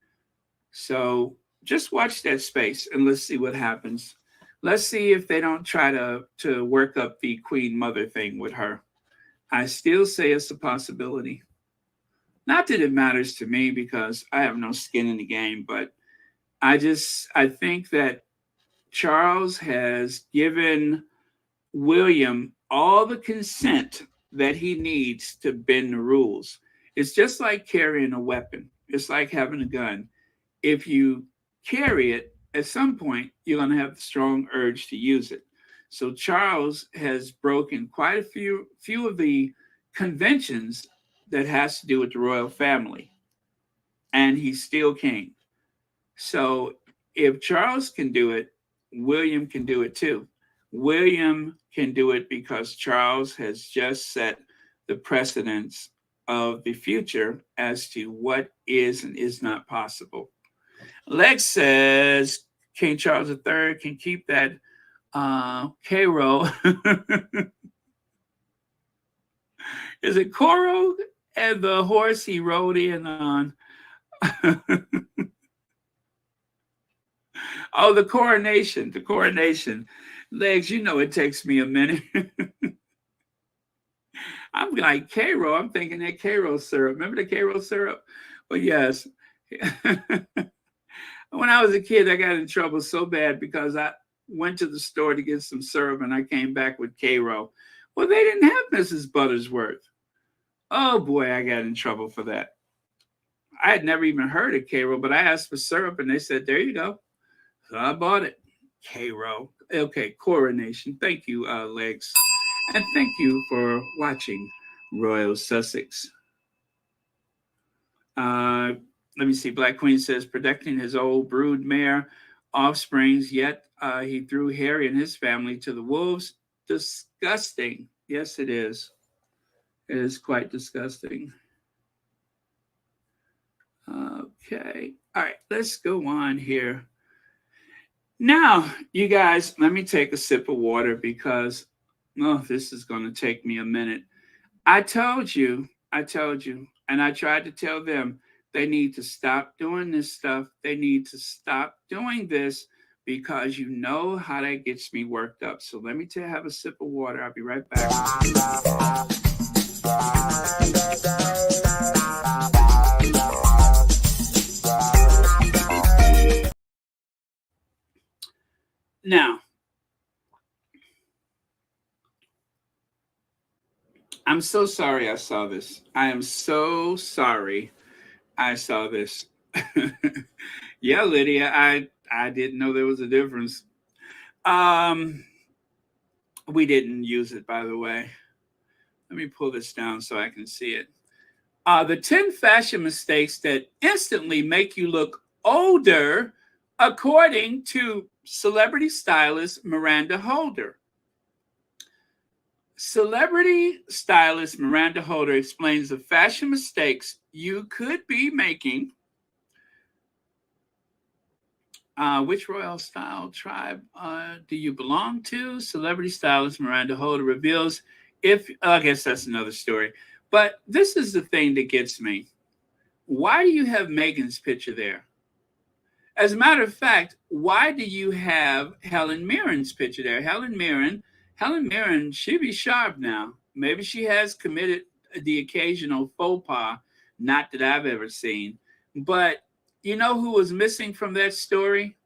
So just watch that space and let's see what happens. Let's see if they don't try to work up the Queen Mother thing with her. I still say it's a possibility. Not that it matters to me because I have no skin in the game, but I think that Charles has given William all the consent that he needs to bend the rules. It's just like carrying a weapon. It's like having a gun. If you carry it, at some point, you're going to have the strong urge to use it. So Charles has broken quite a few of the conventions that has to do with the royal family, and he's still king. So if Charles can do it, William can do it too. William can do it because Charles has just set the precedence of the future as to what is and is not possible. Lex says King Charles III can keep that Cairo. Is it Coro and the horse he rode in on? Oh, the coronation. The coronation. Legs, it takes me a minute. I'm like, Cairo. I'm thinking that Cairo syrup. Remember the Cairo syrup? Well, yes. When I was a kid, I got in trouble so bad because I went to the store to get some syrup and I came back with Cairo. Well, they didn't have Mrs. Buttersworth. Oh boy, I got in trouble for that. I had never even heard of Cairo, but I asked for syrup and they said, there you go. So I bought it. Cairo. Okay, Coronation. Thank you, Legs. And thank you for watching Royal Sussex. Let me see. Black Queen says, protecting his old brood mare offsprings, yet he threw Harry and his family to the wolves. Disgusting. Yes, it is. It is quite disgusting. Okay. All right. Let's go on here. Now, you guys, let me take a sip of water because, oh, this is going to take me a minute. I told you, and I tried to tell them they need to stop doing this stuff. They need to stop doing this because you know how that gets me worked up. So let me have a sip of water. I'll be right back. Now, I'm so sorry I saw this. I am so sorry I saw this. Yeah, Lydia, I didn't know there was a difference. Um, we didn't use it, by the way. Let me pull this down so I can see it. The 10 fashion mistakes that instantly make you look older, according to celebrity stylist Miranda Holder. Celebrity stylist Miranda Holder explains the fashion mistakes you could be making. Which royal style tribe do you belong to? Celebrity stylist Miranda Holder reveals if, I guess that's another story. But this is the thing that gets me. Why do you have Meghan's picture there? As a matter of fact, why do you have Helen Mirren's picture there? Helen Mirren, she be sharp now. Maybe she has committed the occasional faux pas, not that I've ever seen. But you know who was missing from that story?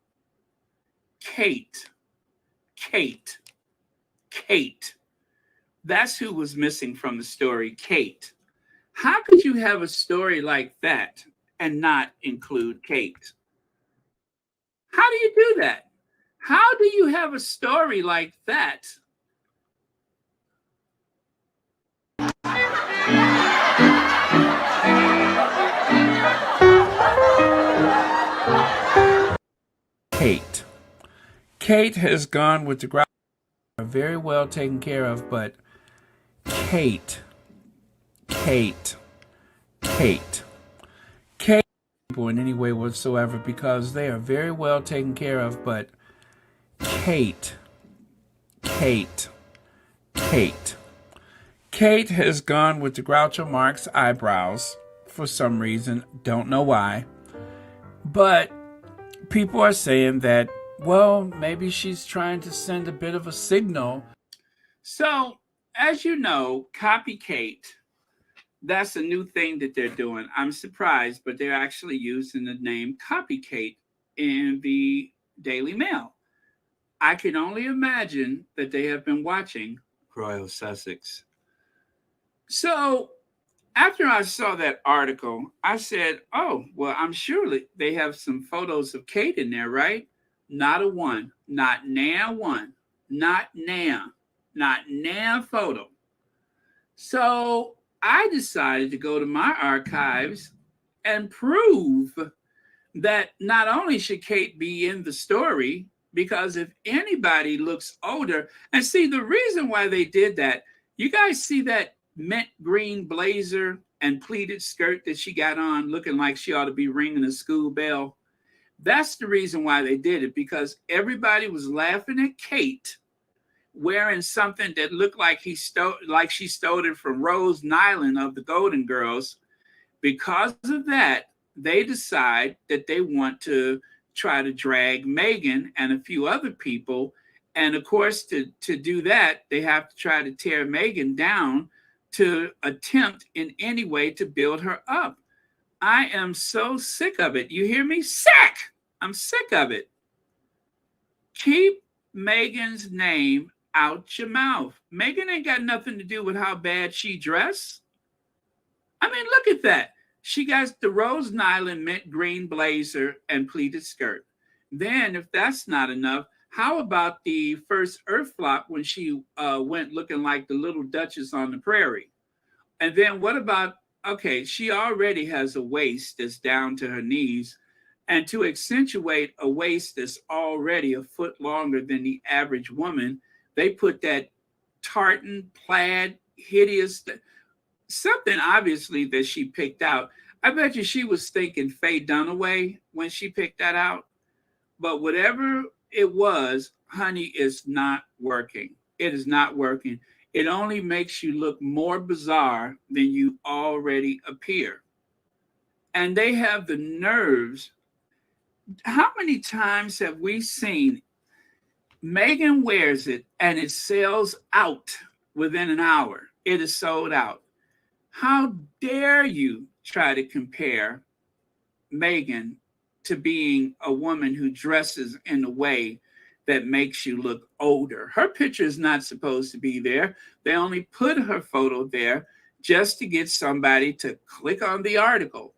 Kate. Kate. Kate. That's who was missing from the story, Kate. How could you have a story like that and not include Kate? How do you do that? How do you have a story like that? Kate. Kate has gone with the ground, very well taken care of, but Kate people in any way whatsoever because they are very well taken care of, but Kate has gone with the Groucho Marx eyebrows for some reason, don't know why, but people are saying that, well, maybe she's trying to send a bit of a signal. So, as you know, copycat, that's a new thing that they're doing. I'm surprised, but they're actually using the name copycat in the Daily Mail. I can only imagine that they have been watching Royal Sussex. So, after I saw that article, I said, oh, well, I'm sure they have some photos of Kate in there, right? Not a one, not now one, not now photo. So I decided to go to my archives and prove that not only should Kate be in the story, because if anybody looks older, and see the reason why they did that, you guys see that mint green blazer and pleated skirt that she got on looking like she ought to be ringing a school bell. That's the reason why they did it, because everybody was laughing at Kate wearing something that looked like she stole it from Rose Nyland of the Golden Girls. Because of that, they decide that they want to try to drag Meghan and a few other people. And of course, to do that, they have to try to tear Meghan down to attempt in any way to build her up. I am so sick of it. You hear me? Sick! I'm sick of it. Keep Meghan's name out your mouth. Meghan ain't got nothing to do with how bad she dressed. I mean, look at that. She got the Rose Nyland mint green blazer and pleated skirt. Then, if that's not enough, how about the first Earth flop when she went looking like the little Duchess on the Prairie? And then what about, okay, she already has a waist that's down to her knees. And to accentuate a waist that's already a foot longer than the average woman, they put that tartan, plaid, hideous, something obviously that she picked out. I bet you she was thinking Faye Dunaway when she picked that out. But whatever it was, honey, is not working. It is not working. It only makes you look more bizarre than you already appear. And they have the nerves. How many times have we seen Megan wears it and it sells out within an hour? It is sold out. How dare you try to compare Megan to being a woman who dresses in a way that makes you look older? Her picture is not supposed to be there. They only put her photo there just to get somebody to click on the article.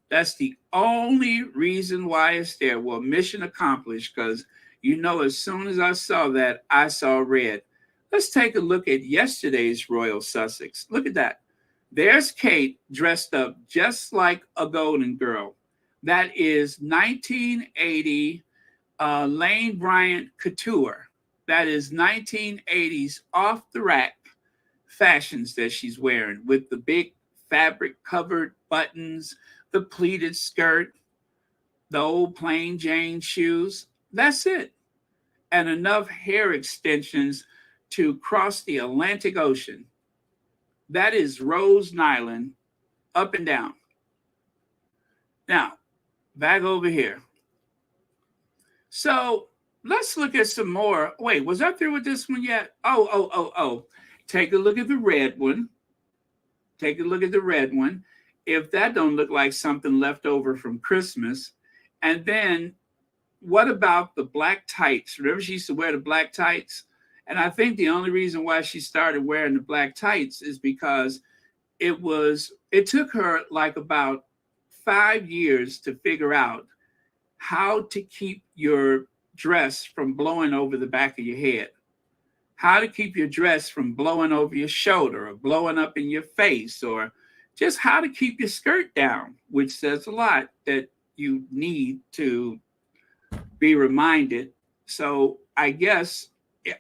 That's the only reason why it's there. Well, mission accomplished, because as soon as I saw that, I saw red. Let's take a look at yesterday's Royal Sussex. Look at that. There's Kate dressed up just like a Golden Girl. That is 1980 Lane Bryant Couture. That is 1980s off the rack fashions that she's wearing, with the big fabric covered buttons, the pleated skirt, the old plain Jane shoes. That's it. And enough hair extensions to cross the Atlantic Ocean. That is rose nylon up and down. Now, back over here. So let's look at some more. Wait, was I through with this one yet? Oh. Take a look at the red one. Take a look at the red one. If that don't look like something left over from Christmas. And then what about the black tights? Remember she used to wear the black tights? And I think the only reason why she started wearing the black tights is because it took her like about 5 years to figure out how to keep your dress from blowing over the back of your head, how to keep your dress from blowing over your shoulder or blowing up in your face, or just how to keep your skirt down, which says a lot that you need to be reminded. So I guess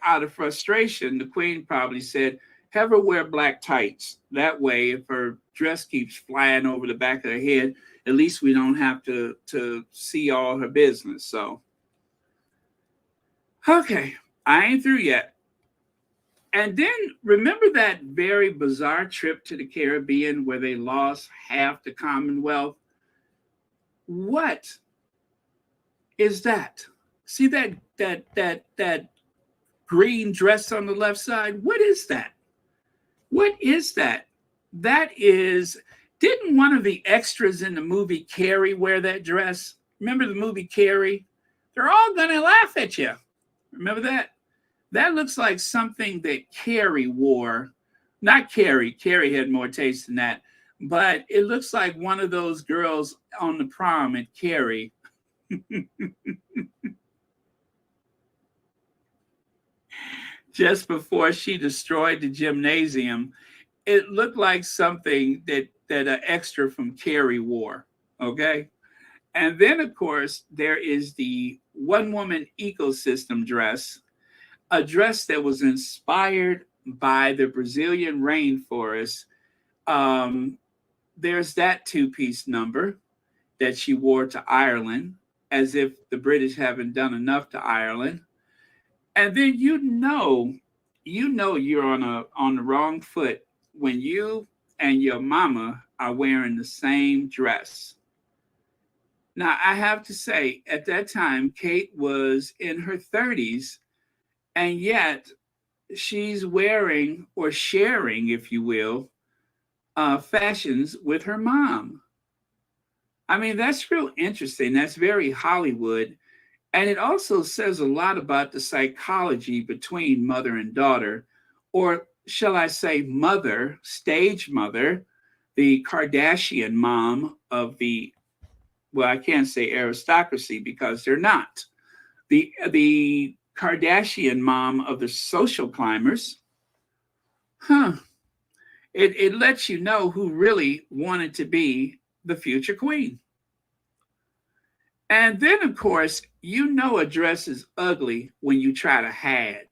out of frustration, the Queen probably said, have her wear black tights. That way, if her dress keeps flying over the back of her head, at least we don't have to see all her business. So, okay, I ain't through yet. And then remember that very bizarre trip to the Caribbean where they lost half the Commonwealth? What is that? See that green dress on the left side? What is that? What is that? That is, didn't one of the extras in the movie Carrie wear that dress? Remember the movie Carrie? They're all gonna laugh at you. Remember that? That looks like something that Carrie wore. Not Carrie. Carrie had more taste than that. But it looks like one of those girls on the prom at Carrie. Just before she destroyed the gymnasium, it looked like something that an extra from Carrie wore. Okay. And then, of course, there is the one-woman ecosystem dress, a dress that was inspired by the Brazilian rainforest. There's that two-piece number that she wore to Ireland, as if the British haven't done enough to Ireland. And then you know you're on the wrong foot when you and your mama are wearing the same dress. Now, I have to say, at that time, Kate was in her 30s, and yet she's wearing, or sharing, if you will, fashions with her mom. I mean, that's real interesting. That's very Hollywood. And it also says a lot about the psychology between mother and daughter, or shall I say mother, stage mother, the Kardashian mom of the, well, I can't say aristocracy because they're not. The Kardashian mom of the social climbers. It lets you know who really wanted to be the future queen. And then, of course, you know a dress is ugly when you try to hide.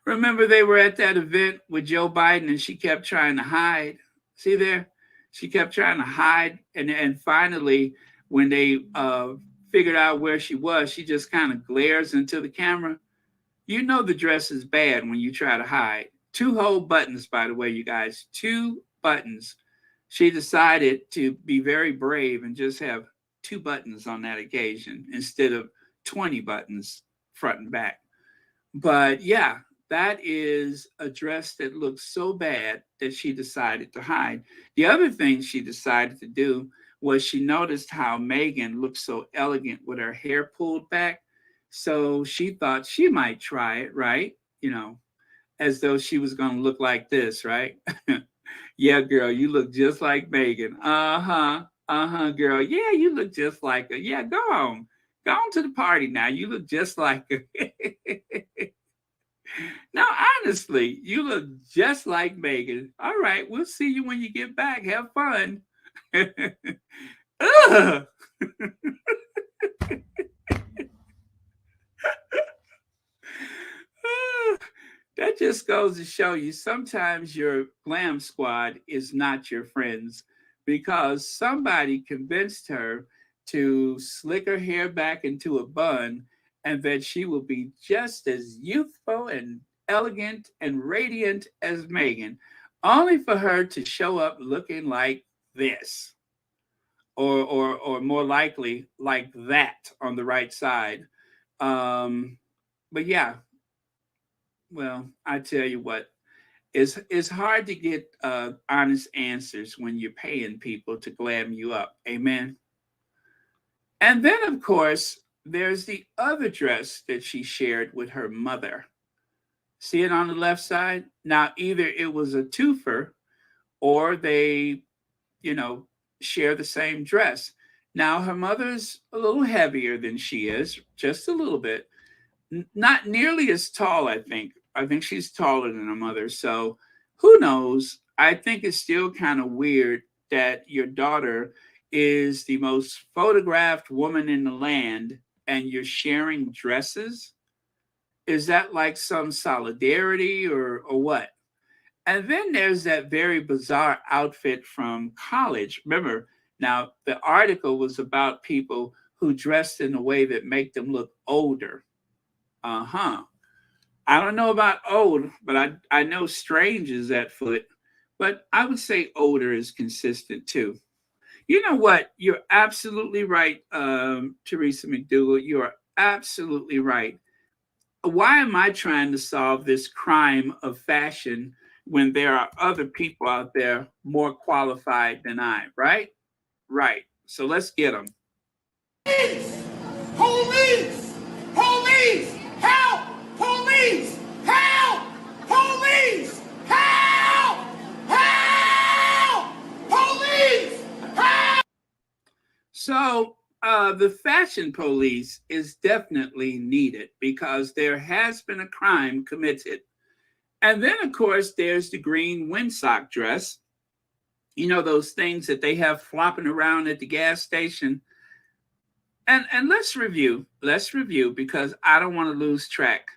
Remember they were at that event with Joe Biden and she kept trying to hide. See there? She kept trying to hide. And finally, when they figured out where she was, she just kind of glares into the camera. You know the dress is bad when you try to hide. 2 whole buttons, by the way, you guys. 2 buttons. She decided to be very brave and just have 2 buttons on that occasion instead of 20 buttons front and back. But yeah, that is a dress that looks so bad that she decided to hide. The other thing she decided to do was she noticed how Megan looked so elegant with her hair pulled back. So she thought she might try it, right? You know, as though she was going to look like this, right? Yeah, girl, you look just like Megan. Girl. Yeah, you look just like her. Yeah, go on. Go on to the party now. You look just like her. Now, honestly, you look just like Megan. All right, we'll see you when you get back. Have fun. Ugh. That just goes to show you sometimes your glam squad is not your friends because somebody convinced her to slick her hair back into a bun and that she will be just as youthful and elegant and radiant as Megan, only for her to show up looking like this, or more likely like that on the right side. But yeah, well, I tell you what, it's hard to get honest answers when you're paying people to glam you up. Amen. And then, of course, there's the other dress that she shared with her mother. See it on the left side? Now, either it was a twofer or they, you know, share the same dress. Now, her mother's a little heavier than she is, just a little bit. Not nearly as tall, I think. I think she's taller than her mother. So who knows? I think it's still kind of weird that your daughter is the most photographed woman in the land and you're sharing dresses. Is that like some solidarity or what? And then there's that very bizarre outfit from college. Remember, now the article was about people who dressed in a way that make them look older. I don't know about old, but I know strange is that foot. But I would say older is consistent too. You know what? You're absolutely right, Teresa McDougal. You are absolutely right. Why am I trying to solve this crime of fashion when there are other people out there more qualified than I, right? Right. So let's get them. Police! Police! Police! Help! Police! Help! Police! Help! Help! Police! Help! So the fashion police is definitely needed because there has been a crime committed. And then, of course, there's the green windsock dress. You know, those things that they have flopping around at the gas station. And let's review because I don't want to lose track.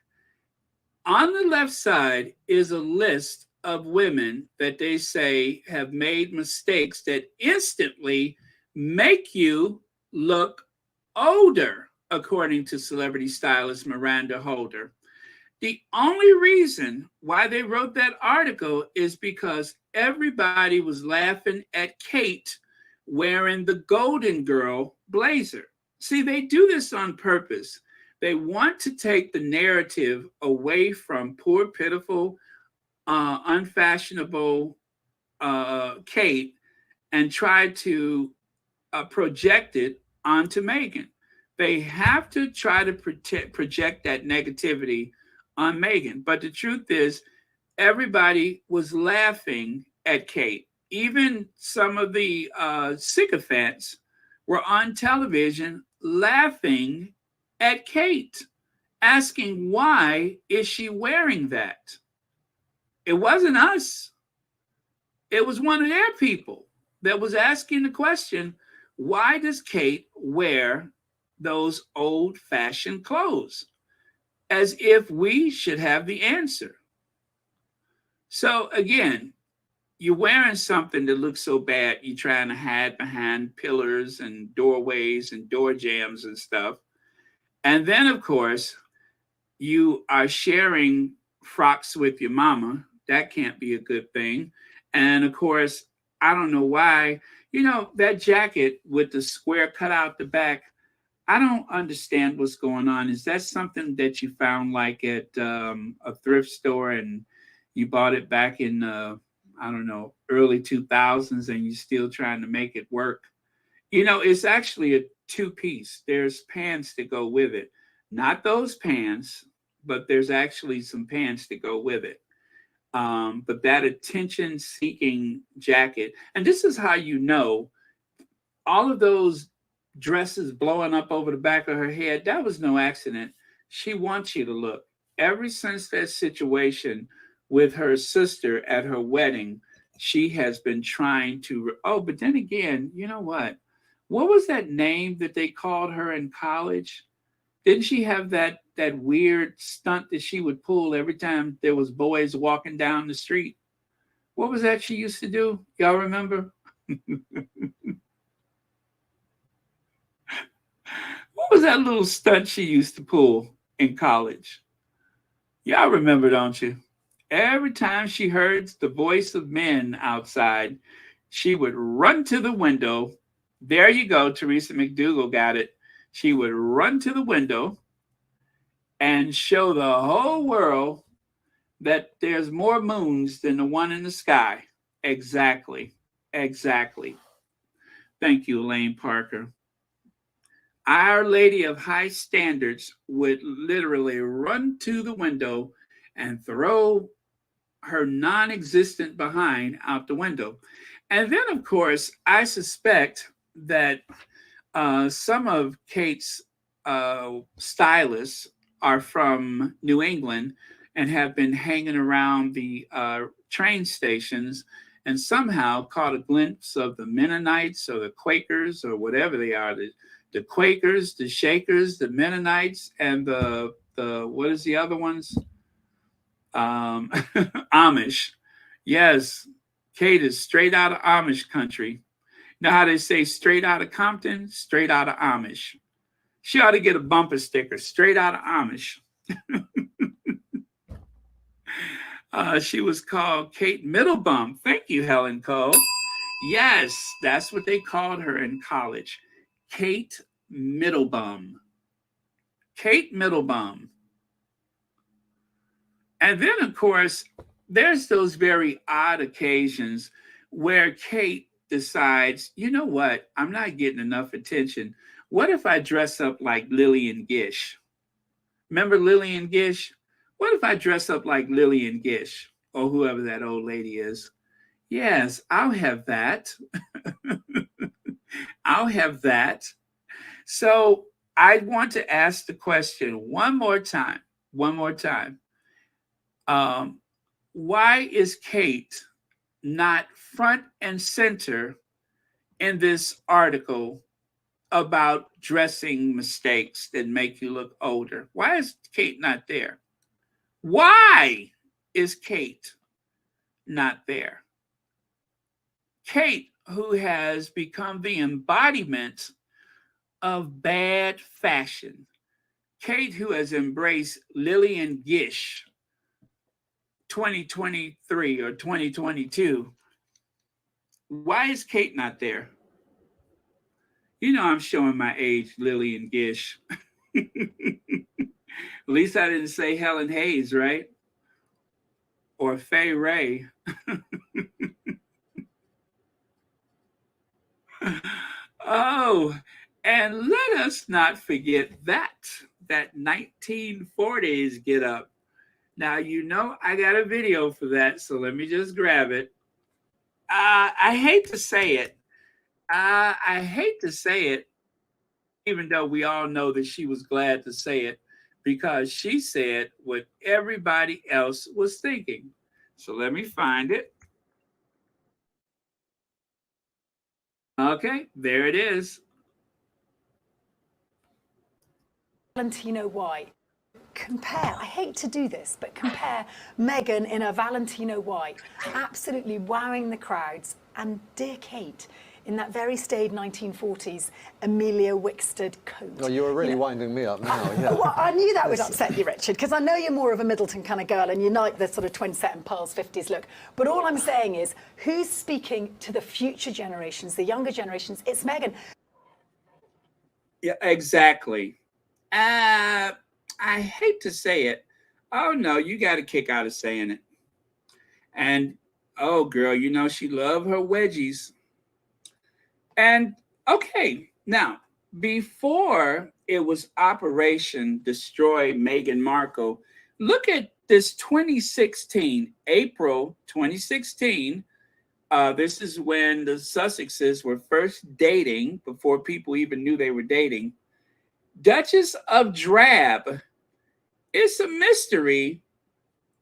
On the left side is a list of women that they say have made mistakes that instantly make you look older, according to celebrity stylist Miranda Holder. The only reason why they wrote that article is because everybody was laughing at Kate wearing the Golden Girl blazer. See, they do this on purpose. They want to take the narrative away from poor, pitiful, unfashionable Kate and try to project it onto Megan. They have to try to project that negativity on Megan. But the truth is, everybody was laughing at Kate. Even some of the sycophants were on television laughing at Kate, asking why is she wearing that? It wasn't us. It was one of their people that was asking the question, why does Kate wear those old-fashioned clothes? As if we should have the answer. So again, you're wearing something that looks so bad, you're trying to hide behind pillars and doorways and door jambs and stuff. And then, of course, you are sharing frocks with your mama. That can't be a good thing. And of course, I don't know why, that jacket with the square cut out the back, I don't understand what's going on. Is that something that you found like at a thrift store and you bought it back in, I don't know, early 2000s and you're still trying to make it work? It's actually a two-piece. There's pants that go with it. Not those pants, but there's actually some pants that go with it. But that attention-seeking jacket, and this is how you know all of those dresses blowing up over the back of her head, that was no accident. She wants you to look. Ever since that situation with her sister at her wedding, she has been trying to, but then again, you know what? What was that name that they called her in college? Didn't she have that weird stunt that she would pull every time there was boys walking down the street? What was that she used to do? Y'all remember? What was that little stunt she used to pull in college? Y'all remember, don't you? Every time she heard the voice of men outside, she would run to the window. There you go, Teresa McDougal got it. She would run to the window and show the whole world that there's more moons than the one in the sky. Exactly. Thank you, Elaine Parker. Our Lady of High Standards would literally run to the window and throw her non-existent behind out the window. And then, of course, I suspect that some of Kate's stylists are from New England and have been hanging around the train stations and somehow caught a glimpse of the Mennonites or the Quakers or whatever they are, the Quakers, the Shakers, the Mennonites, and the what is the other ones? Amish. Yes, Kate is straight out of Amish country. Know how they say straight out of Compton, straight out of Amish. She ought to get a bumper sticker, straight out of Amish. She was called Kate Middlebum. Thank you, Helen Cole. Yes, that's what they called her in college. Kate Middlebum. Kate Middlebum. And then, of course, there's those very odd occasions where Kate decides, you know what? I'm not getting enough attention. What if I dress up like Lillian Gish? Remember Lillian Gish? What if I dress up like Lillian Gish or whoever that old lady is? Yes, I'll have that. I'll have that. So I want to ask the question one more time. Why is Kate not front and center in this article about dressing mistakes that make you look older? Why is Kate not there? Why is Kate not there? Kate, who has become the embodiment of bad fashion. Kate, who has embraced Lillian Gish 2023 or 2022. Why is Kate not there? You know I'm showing my age, Lillian Gish. At least I didn't say Helen Hayes, right? Or Fay Ray. Oh, and let us not forget that 1940s get up. Now, you know I got a video for that, so let me just grab it. I hate to say it. Even though we all know that she was glad to say it, because she said what everybody else was thinking. So let me find it. Okay, there it is. Valentino white. Compare, I hate to do this, but compare Meghan in a Valentino white, absolutely wowing the crowds, and dear Kate in that very staid 1940s Amelia Wickstead coat. Oh, you were really winding me up now, yeah. Well, I knew that would upset you, Richard, because I know you're more of a Middleton kind of girl and you like the sort of twin set and pearls 50s look. But all I'm saying is, who's speaking to the future generations, the younger generations? It's Meghan. Yeah, exactly. I hate to say it. Oh, no, you got a kick out of saying it. And, oh, girl, you know she loved her wedgies. And, okay, now, before it was Operation Destroy Meghan Markle, look at this 2016, April 2016. This is when the Sussexes were first dating, before people even knew they were dating. Duchess of Drab. It's a mystery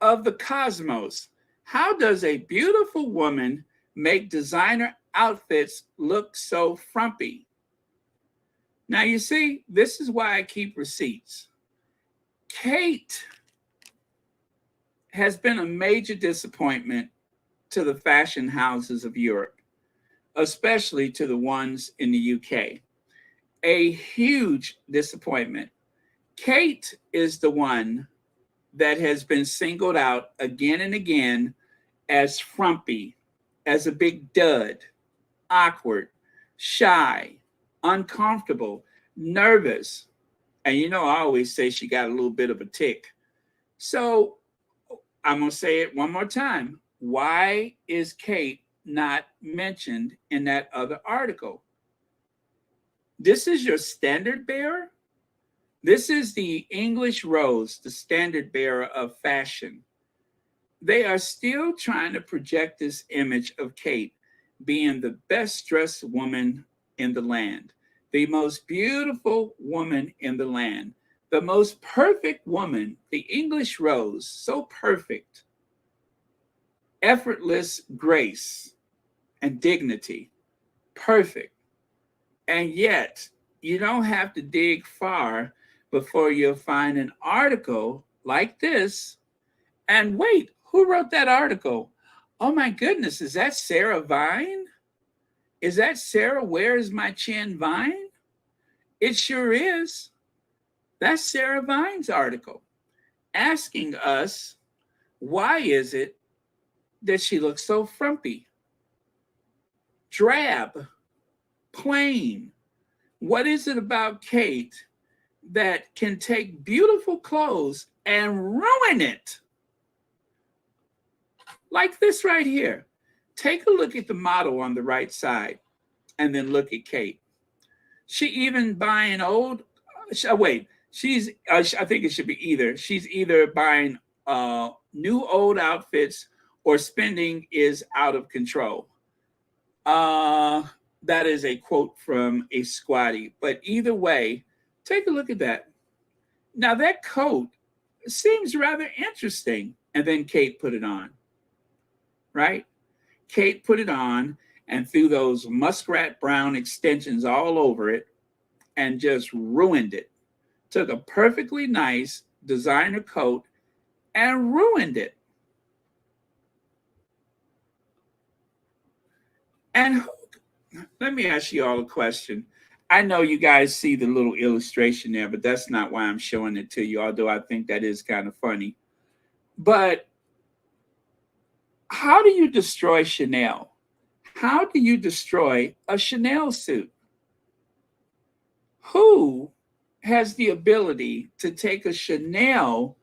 of the cosmos. How does a beautiful woman make designer outfits look so frumpy? Now, you see, this is why I keep receipts. Kate has been a major disappointment to the fashion houses of Europe, especially to the ones in the UK. A huge disappointment. Kate is the one that has been singled out again and again as frumpy, as a big dud, awkward, shy, uncomfortable, nervous. And you know, I always say she got a little bit of a tick. So I'm going to say it one more time. Why is Kate not mentioned in that other article? This is your standard bearer. This is the English rose, the standard bearer of fashion. They are still trying to project this image of Kate being the best dressed woman in the land, the most beautiful woman in the land, the most perfect woman, the English rose, so perfect, effortless grace and dignity, perfect. And yet, you don't have to dig far before you'll find an article like this. And wait, who wrote that article? Oh my goodness, is that Sarah Vine? Is that Sarah Where's My Chin Vine? It sure is. That's Sarah Vine's article, asking us, why is it that she looks so frumpy, drab, plain? What is it about Kate that can take beautiful clothes and ruin it? Like this right here. Take a look at the model on the right side and then look at Kate. She even buying old, she's, I think it should be either. She's either buying new old outfits or spending is out of control. That is a quote from a squatty. But either way, take a look at that. Now that coat seems rather interesting. And then Kate put it on, right? Kate put it on and threw those muskrat brown extensions all over it and just ruined it. Took a perfectly nice designer coat and ruined it. And let me ask you all a question. I know you guys see the little illustration there, but that's not why I'm showing it to you, although I think that is kind of funny. But how do you destroy Chanel? How do you destroy a Chanel suit? Who has the ability to take a Chanel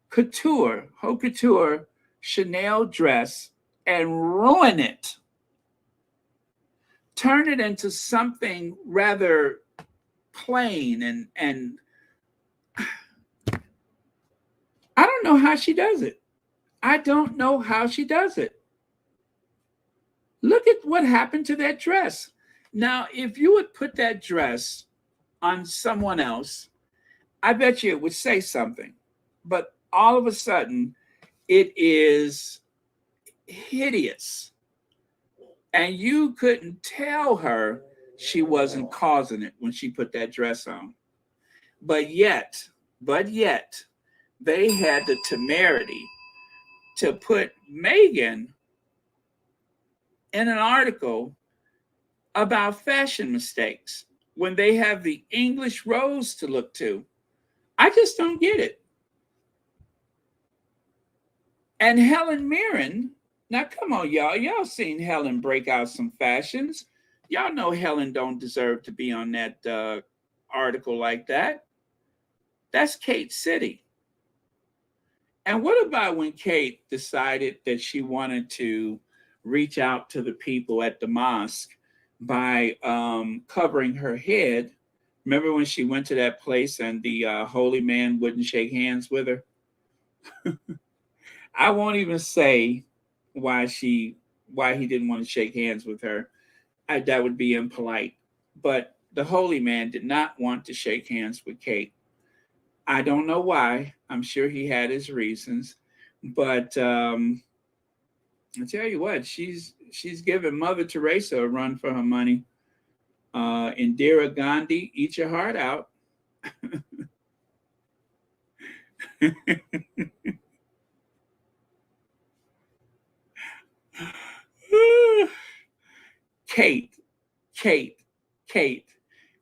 couture, haute couture Chanel dress and ruin it? Turn it into something rather plain and I don't know how she does it. I don't know how she does it. Look at what happened to that dress. Now, if you would put that dress on someone else, I bet you it would say something. But all of a sudden, it is hideous. And you couldn't tell her she wasn't causing it when she put that dress on. But yet, they had the temerity to put Meghan in an article about fashion mistakes when they have the English Rose to look to. I just don't get it. And Helen Mirren, now come on, y'all. Y'all seen Helen break out some fashions. Y'all know Helen don't deserve to be on that article like that. That's Kate City. And what about when Kate decided that she wanted to reach out to the people at the mosque by covering her head? Remember when she went to that place and the holy man wouldn't shake hands with her? I won't even say why he didn't want to shake hands with her. That would be impolite. But the holy man did not want to shake hands with Kate. I don't know why. I'm sure he had his reasons. But I'll tell you what, she's giving Mother Teresa a run for her money. Indira Gandhi, eat your heart out. Kate.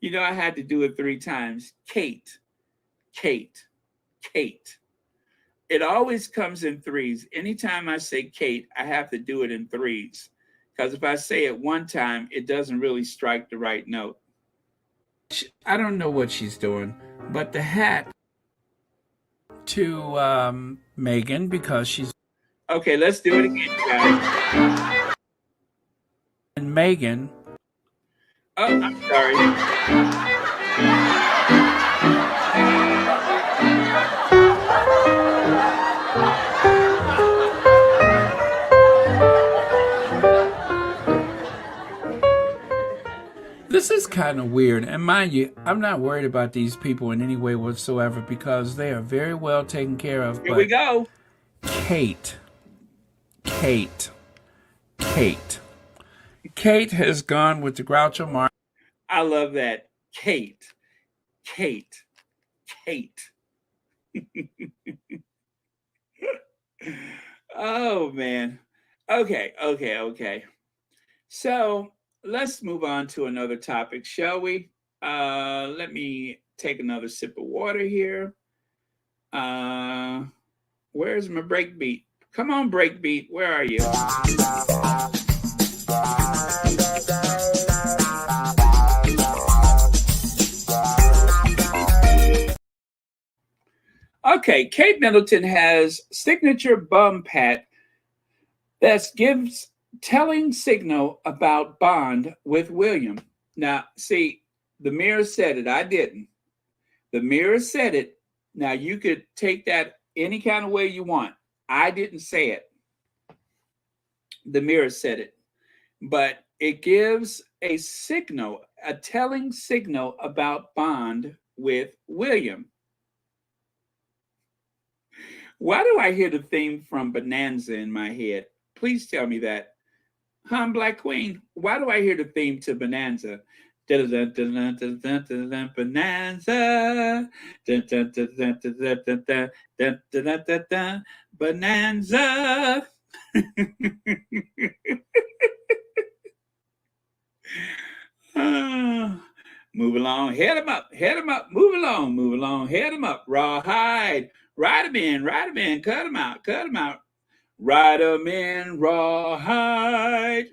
You know, I had to do it 3 times. Kate. It always comes in 3s. Anytime I say Kate, I have to do it in 3s. Because if I say it 1 time, it doesn't really strike the right note. I don't know what she's doing, but the hat to Meghan, because she's... Okay, let's do it again, guys. And Meghan... Oh, I'm sorry. This is kind of weird, and mind you, I'm not worried about these people in any way whatsoever because they are very well taken care of. Here we go. Kate has gone with the Groucho Marx. I love that. Kate. Oh, man. Okay. So let's move on to another topic, shall we? Let me take another sip of water here. Where's my break beat? Come on, break beat. Where are you? Okay, Kate Middleton has signature bum pat that gives telling signal about bond with William. Now, see, the Mirror said it. I didn't. The Mirror said it. Now, you could take that any kind of way you want. I didn't say it. The Mirror said it. But it gives a signal, a telling signal about bond with William. Why do I hear the theme from Bonanza in my head? Please tell me that. Black Queen, why do I hear the theme to Bonanza? Bonanza. Bonanza. Move along, head him up, move along, head him up, rawhide, ride him in, cut him out, ride him in, rawhide.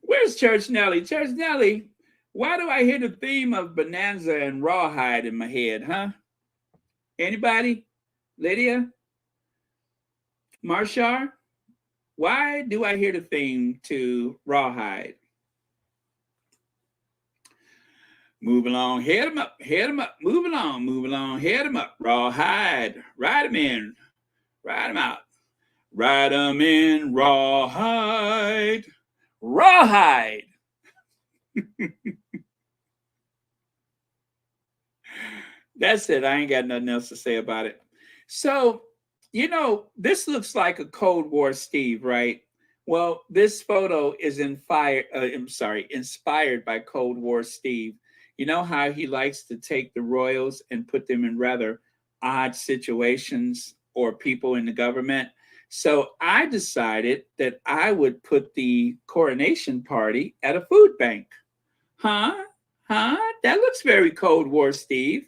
Where's Church Nellie? Church Nellie, why do I hear the theme of Bonanza and rawhide in my head, huh? Anybody? Lydia? Marshar? Why do I hear the theme to rawhide? Move along, head him up, move along, head him up, rawhide, ride him in, ride him out, ride him in, rawhide. That's it. I ain't got nothing else to say about it. So You know, this looks like a Cold War Steve, right? Well, this photo is inspired by Cold War Steve. You know how he likes to take the royals and put them in rather odd situations or people in the government. So I decided that I would put the coronation party at a food bank. Huh? Huh? That looks very Cold War Steve.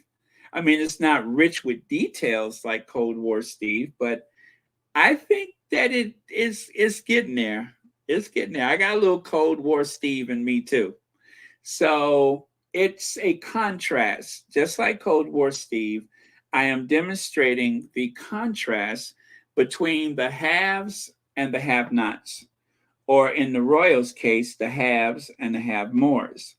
I mean, it's not rich with details like Cold War Steve, but I think that it's getting there. It's getting there. I got a little Cold War Steve in me too. So it's a contrast, just like Cold War Steve. I am demonstrating the contrast between the haves and the have-nots, or in the royals' case, the haves and the have-mores.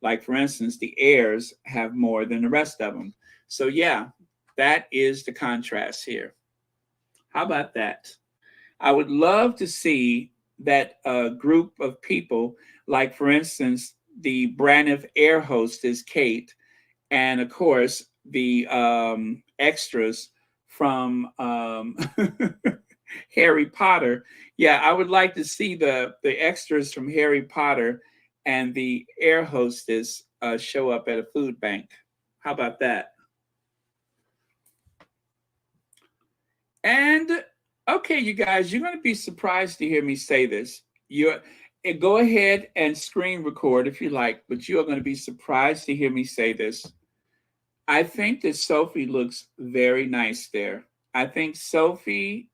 Like, for instance, the heirs have more than the rest of them. So, yeah, that is the contrast here. How about that? I would love to see that group of people, like, for instance, the Braniff air hostess, Kate, and of course, the extras from Harry Potter. Yeah, I would like to see the extras from Harry Potter and the air hostess show up at a food bank. How about that? And okay, you guys, you're going to be surprised to hear me say this. Go ahead and screen record if you like, but you are going to be surprised to hear me say this. I think that Sophie looks very nice there. I think Sophie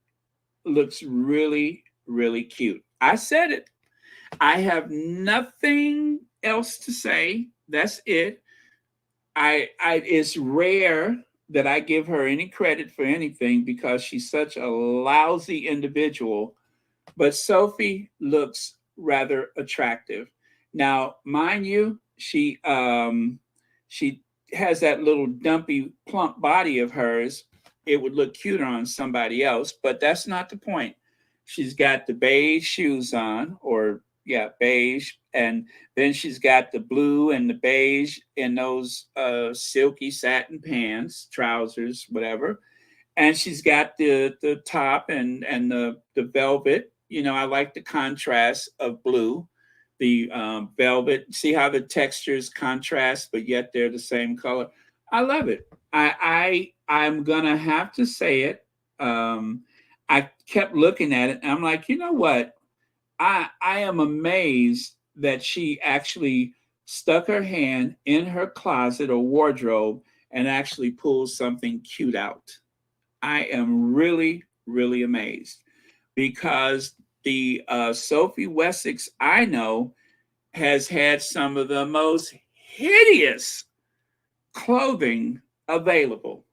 looks really, really cute. I said it. I have nothing else to say. That's it. It's rare that I give her any credit for anything because she's such a lousy individual. But Sophie looks rather attractive. Now, mind you, she has that little dumpy, plump body of hers. It would look cuter on somebody else, but that's not the point. She's got the beige shoes on, or yeah, beige, and then she's got the blue and the beige in those silky satin pants, trousers, whatever. And she's got the top and the velvet. You know, I like the contrast of blue, the velvet. See how the textures contrast, but yet they're the same color. I love it. I'm gonna have to say it. I kept looking at it, and I'm like, you know what? I am amazed that she actually stuck her hand in her closet or wardrobe and actually pulled something cute out. I am really, really amazed because the Sophie Wessex I know has had some of the most hideous clothing available.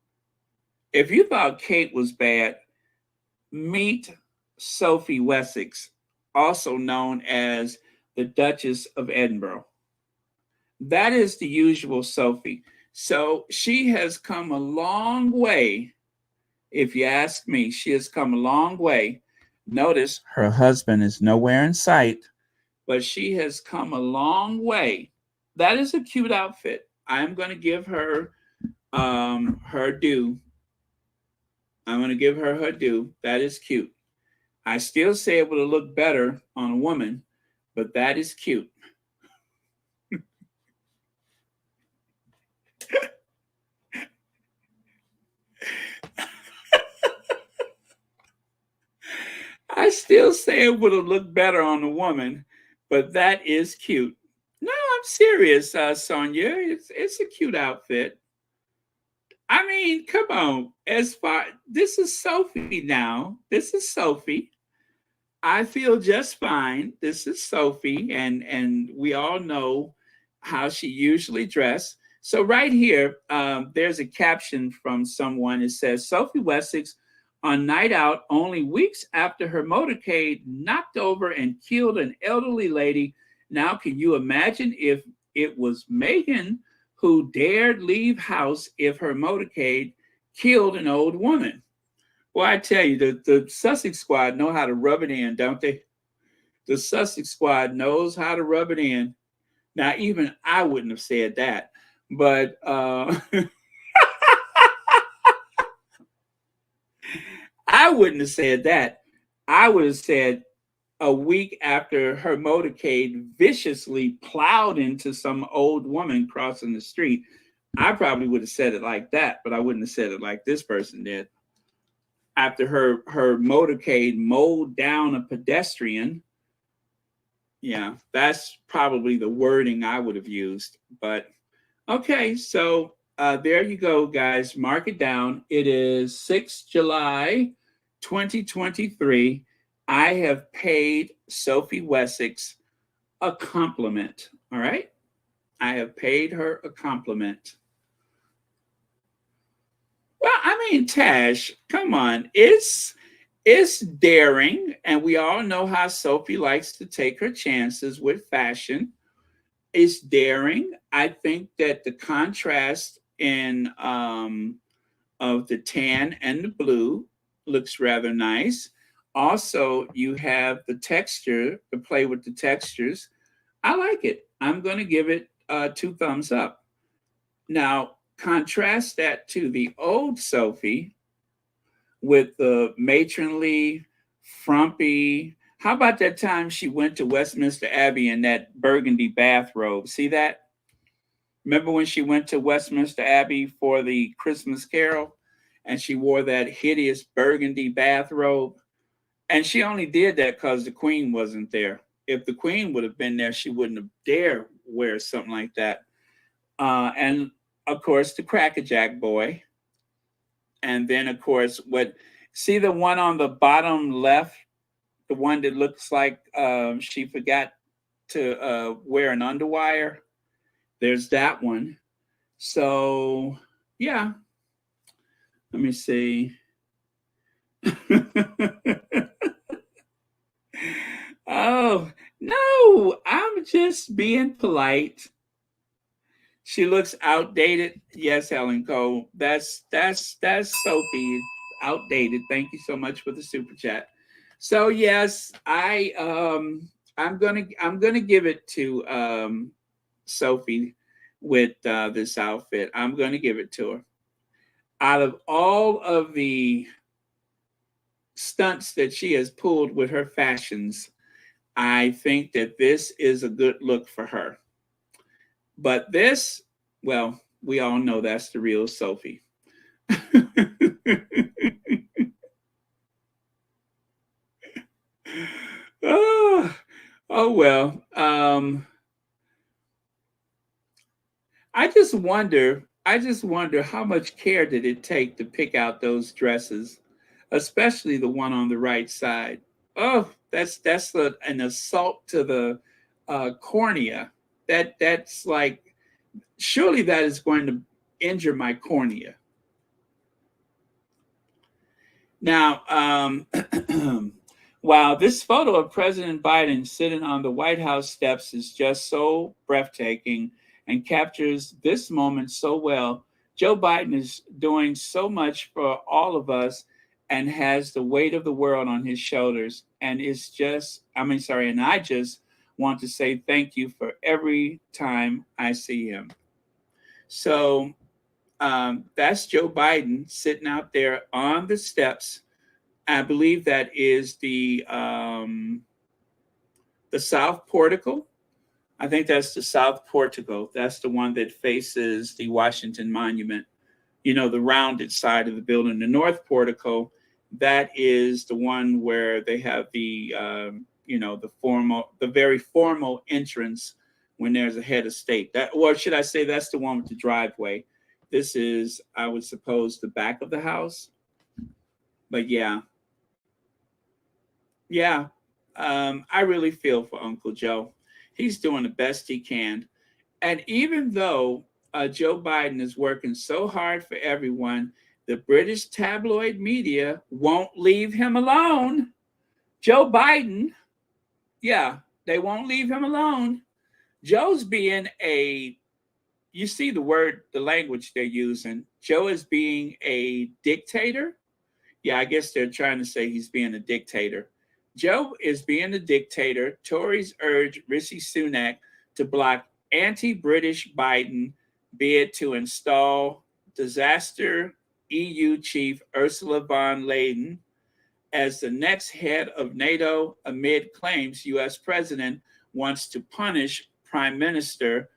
If you thought Kate was bad, meet Sophie Wessex, also known as the Duchess of Edinburgh. That is the usual Sophie. So she has come a long way. If you ask me, she has come a long way. Notice her husband is nowhere in sight, but she has come a long way. That is a cute outfit. I'm going to give her her due. I'm going to give her her due. That is cute. I still say it would have looked better on a woman, but that is cute. I still say it would have looked better on a woman, but that is cute. No, I'm serious, Sonia. It's a cute outfit. I mean, come on. This is Sophie now. This is Sophie. I feel just fine. This is Sophie, and we all know how she usually dressed. So right here, there's a caption from someone. It says, Sophie Wessex on night out only weeks after her motorcade knocked over and killed an elderly lady. Now, can you imagine if it was Megan who dared leave house if her motorcade killed an old woman? Well, I tell you, the Sussex squad know how to rub it in, don't they? The Sussex squad knows how to rub it in. Now, even I wouldn't have said that, but I wouldn't have said that. I would have said a week after her motorcade viciously plowed into some old woman crossing the street. I probably would have said it like that, but I wouldn't have said it like this person did. After her motorcade mowed down a pedestrian. Yeah, that's probably the wording I would have used. But okay, so there you go, guys. Mark it down. It is 6th July 2023. I have paid Sophie Wessex a compliment. All right. I have paid her a compliment. Well, I mean, Tash, come on. It's daring, and we all know how Sophie likes to take her chances with fashion. It's daring. I think that the contrast in of the tan and the blue looks rather nice. Also, you have the texture to play with the textures. I like it. I'm going to give it 2 thumbs up. Now, contrast that to the old Sophie with the matronly, frumpy. How about that time she went to Westminster Abbey in that burgundy bathrobe? See that? Remember when she went to Westminster Abbey for the Christmas Carol and she wore that hideous burgundy bathrobe? And she only did that because the Queen wasn't there. If the Queen would have been there, she wouldn't have dared wear something like that. And of course, the Crackerjack boy. And then, of course, see the one on the bottom left, the one that looks like she forgot to wear an underwire? There's that one. So, yeah. Let me see. Oh, no, I'm just being polite. She looks outdated. Yes, Helen Cole. That's Sophie. Outdated. Thank you so much for the super chat. So yes, I'm gonna give it to Sophie with this outfit. I'm gonna give it to her. Out of all of the stunts that she has pulled with her fashions, I think that this is a good look for her. But this, well, we all know that's the real Sophie. Oh well. I just wonder how much care did it take to pick out those dresses, especially the one on the right side. Oh, that's an assault to the cornea. That's like, surely that is going to injure my cornea. Now, wow, this photo of President Biden sitting on the White House steps is just so breathtaking and captures this moment so well. Joe Biden is doing so much for all of us and has the weight of the world on his shoulders. And it's just, and I just want to say thank you for every time I see him. So that's Joe Biden sitting out there on the steps. I believe that is the South Portico. I think that's the South Portico. That's the one that faces the Washington Monument, you know, the rounded side of the building. The North Portico, that is the one where they have the the very formal entrance when there's a head of state. Or should I say that's the one with the driveway. This is, I would suppose, the back of the house. But yeah. I really feel for Uncle Joe. He's doing the best he can. And even though Joe Biden is working so hard for everyone, the British tabloid media won't leave him alone. Joe Biden, they won't leave him alone. Joe's being you see the language they're using. Joe is being a dictator. Yeah, I guess they're trying to say he's being a dictator. Joe is being a dictator. Tories urge Rishi Sunak to block anti-British Biden bid to install disaster EU chief Ursula von Leyen as the next head of NATO amid claims U.S. president wants to punish prime minister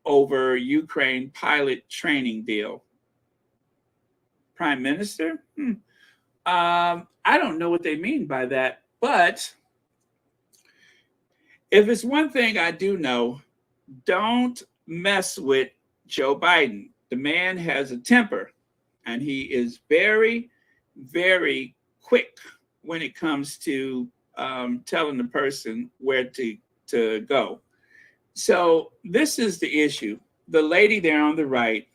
over Ukraine pilot training deal. Prime minister? I don't know what they mean by that, but if it's one thing I do know, don't mess with Joe Biden. The man has a temper, and he is very, very quick when it comes to telling the person where to go. So this is the issue. The lady there on the right,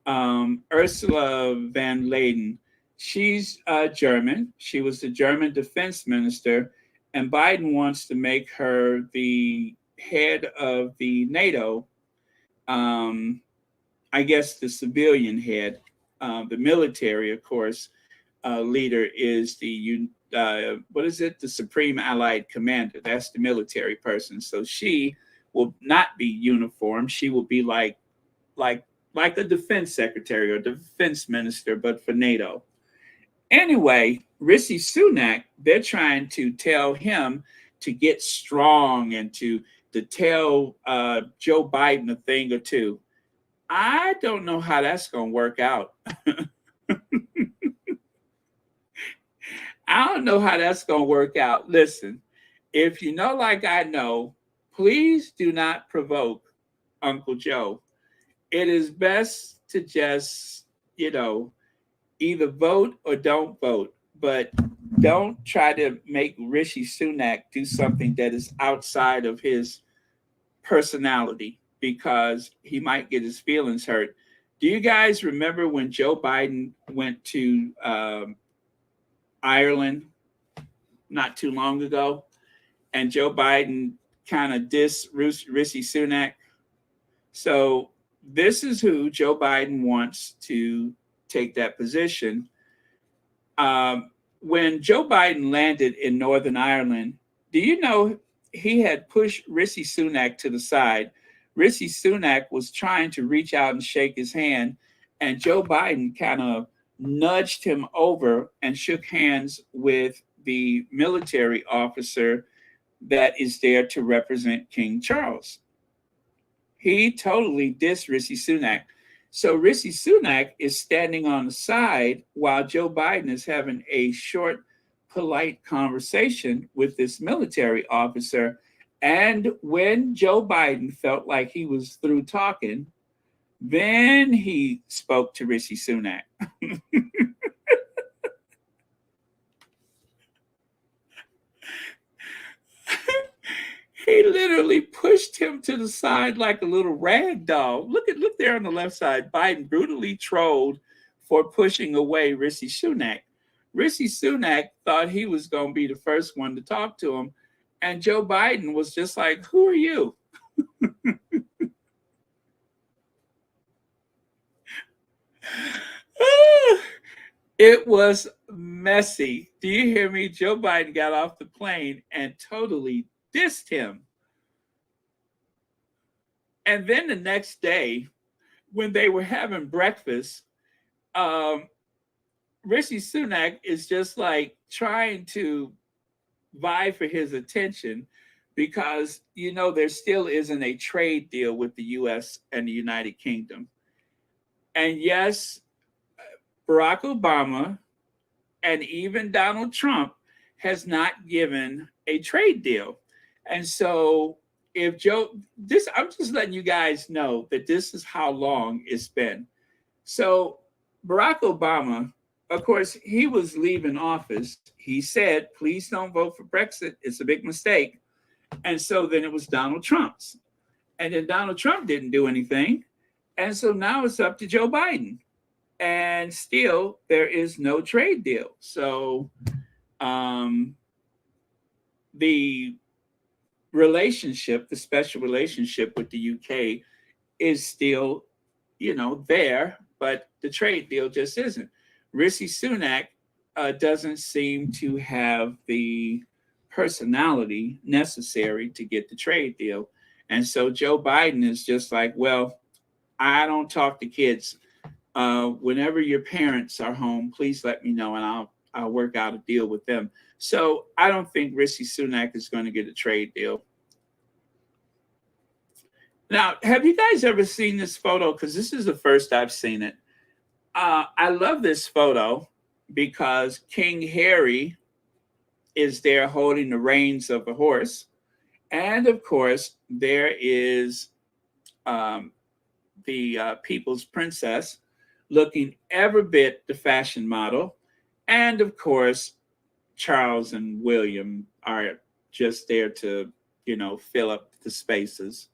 Ursula von Leyen, she's German. She was the German defense minister, and Biden wants to make her the head of the NATO, I guess the civilian head. The military, of course, leader is the the Supreme Allied Commander. That's the military person. So she will not be uniform. She will be like a defense secretary or defense minister, but for NATO. Anyway, Rishi Sunak, they're trying to tell him to get strong and to tell Joe Biden a thing or two. I don't know how that's going to work out. I don't know how that's going to work out. Listen, if you know like I know, please do not provoke Uncle Joe. It is best to just, either vote or don't vote, but don't try to make Rishi Sunak do something that is outside of his personality, because he might get his feelings hurt. Do you guys remember when Joe Biden went to Ireland not too long ago, and Joe Biden kind of dissed Rishi Sunak? So this is who Joe Biden wants to take that position. When Joe Biden landed in Northern Ireland, do you know he had pushed Rishi Sunak to the side? Rishi Sunak was trying to reach out and shake his hand, and Joe Biden kind of nudged him over and shook hands with the military officer that is there to represent King Charles. He totally dissed Rishi Sunak. So Rishi Sunak is standing on the side while Joe Biden is having a short, polite conversation with this military officer. And when Joe Biden felt like he was through talking, then he spoke to Rishi Sunak. He literally pushed him to the side like a little rag doll. Look there on the left side. Biden brutally trolled for pushing away Rishi Sunak. Rishi Sunak thought he was going to be the first one to talk to him, and Joe Biden was just like, "Who are you?" It was messy. Do you hear me? Joe Biden got off the plane and totally dissed him. And then the next day, when they were having breakfast, Rishi Sunak is just like trying to vie for his attention because, there still isn't a trade deal with the U.S. and the United Kingdom. And yes, Barack Obama and even Donald Trump has not given a trade deal. And so I'm just letting you guys know that this is how long it's been. So Barack Obama, of course, he was leaving office. He said, please don't vote for Brexit. It's a big mistake. And so then it was Donald Trump's. And then Donald Trump didn't do anything. And so now it's up to Joe Biden. And still, there is no trade deal. So the relationship, the special relationship with the UK is still, there, but the trade deal just isn't. Rishi Sunak doesn't seem to have the personality necessary to get the trade deal. And so Joe Biden is just like, well, I don't talk to kids. Whenever your parents are home, please let me know and work out a deal with them. So I don't think Rishi Sunak is going to get a trade deal. Now, have you guys ever seen this photo? Because this is the first I've seen it. I love this photo because King Harry is there holding the reins of a horse. And of course, there is the People's Princess looking every bit the fashion model. And of course, Charles and William are just there to, fill up the spaces.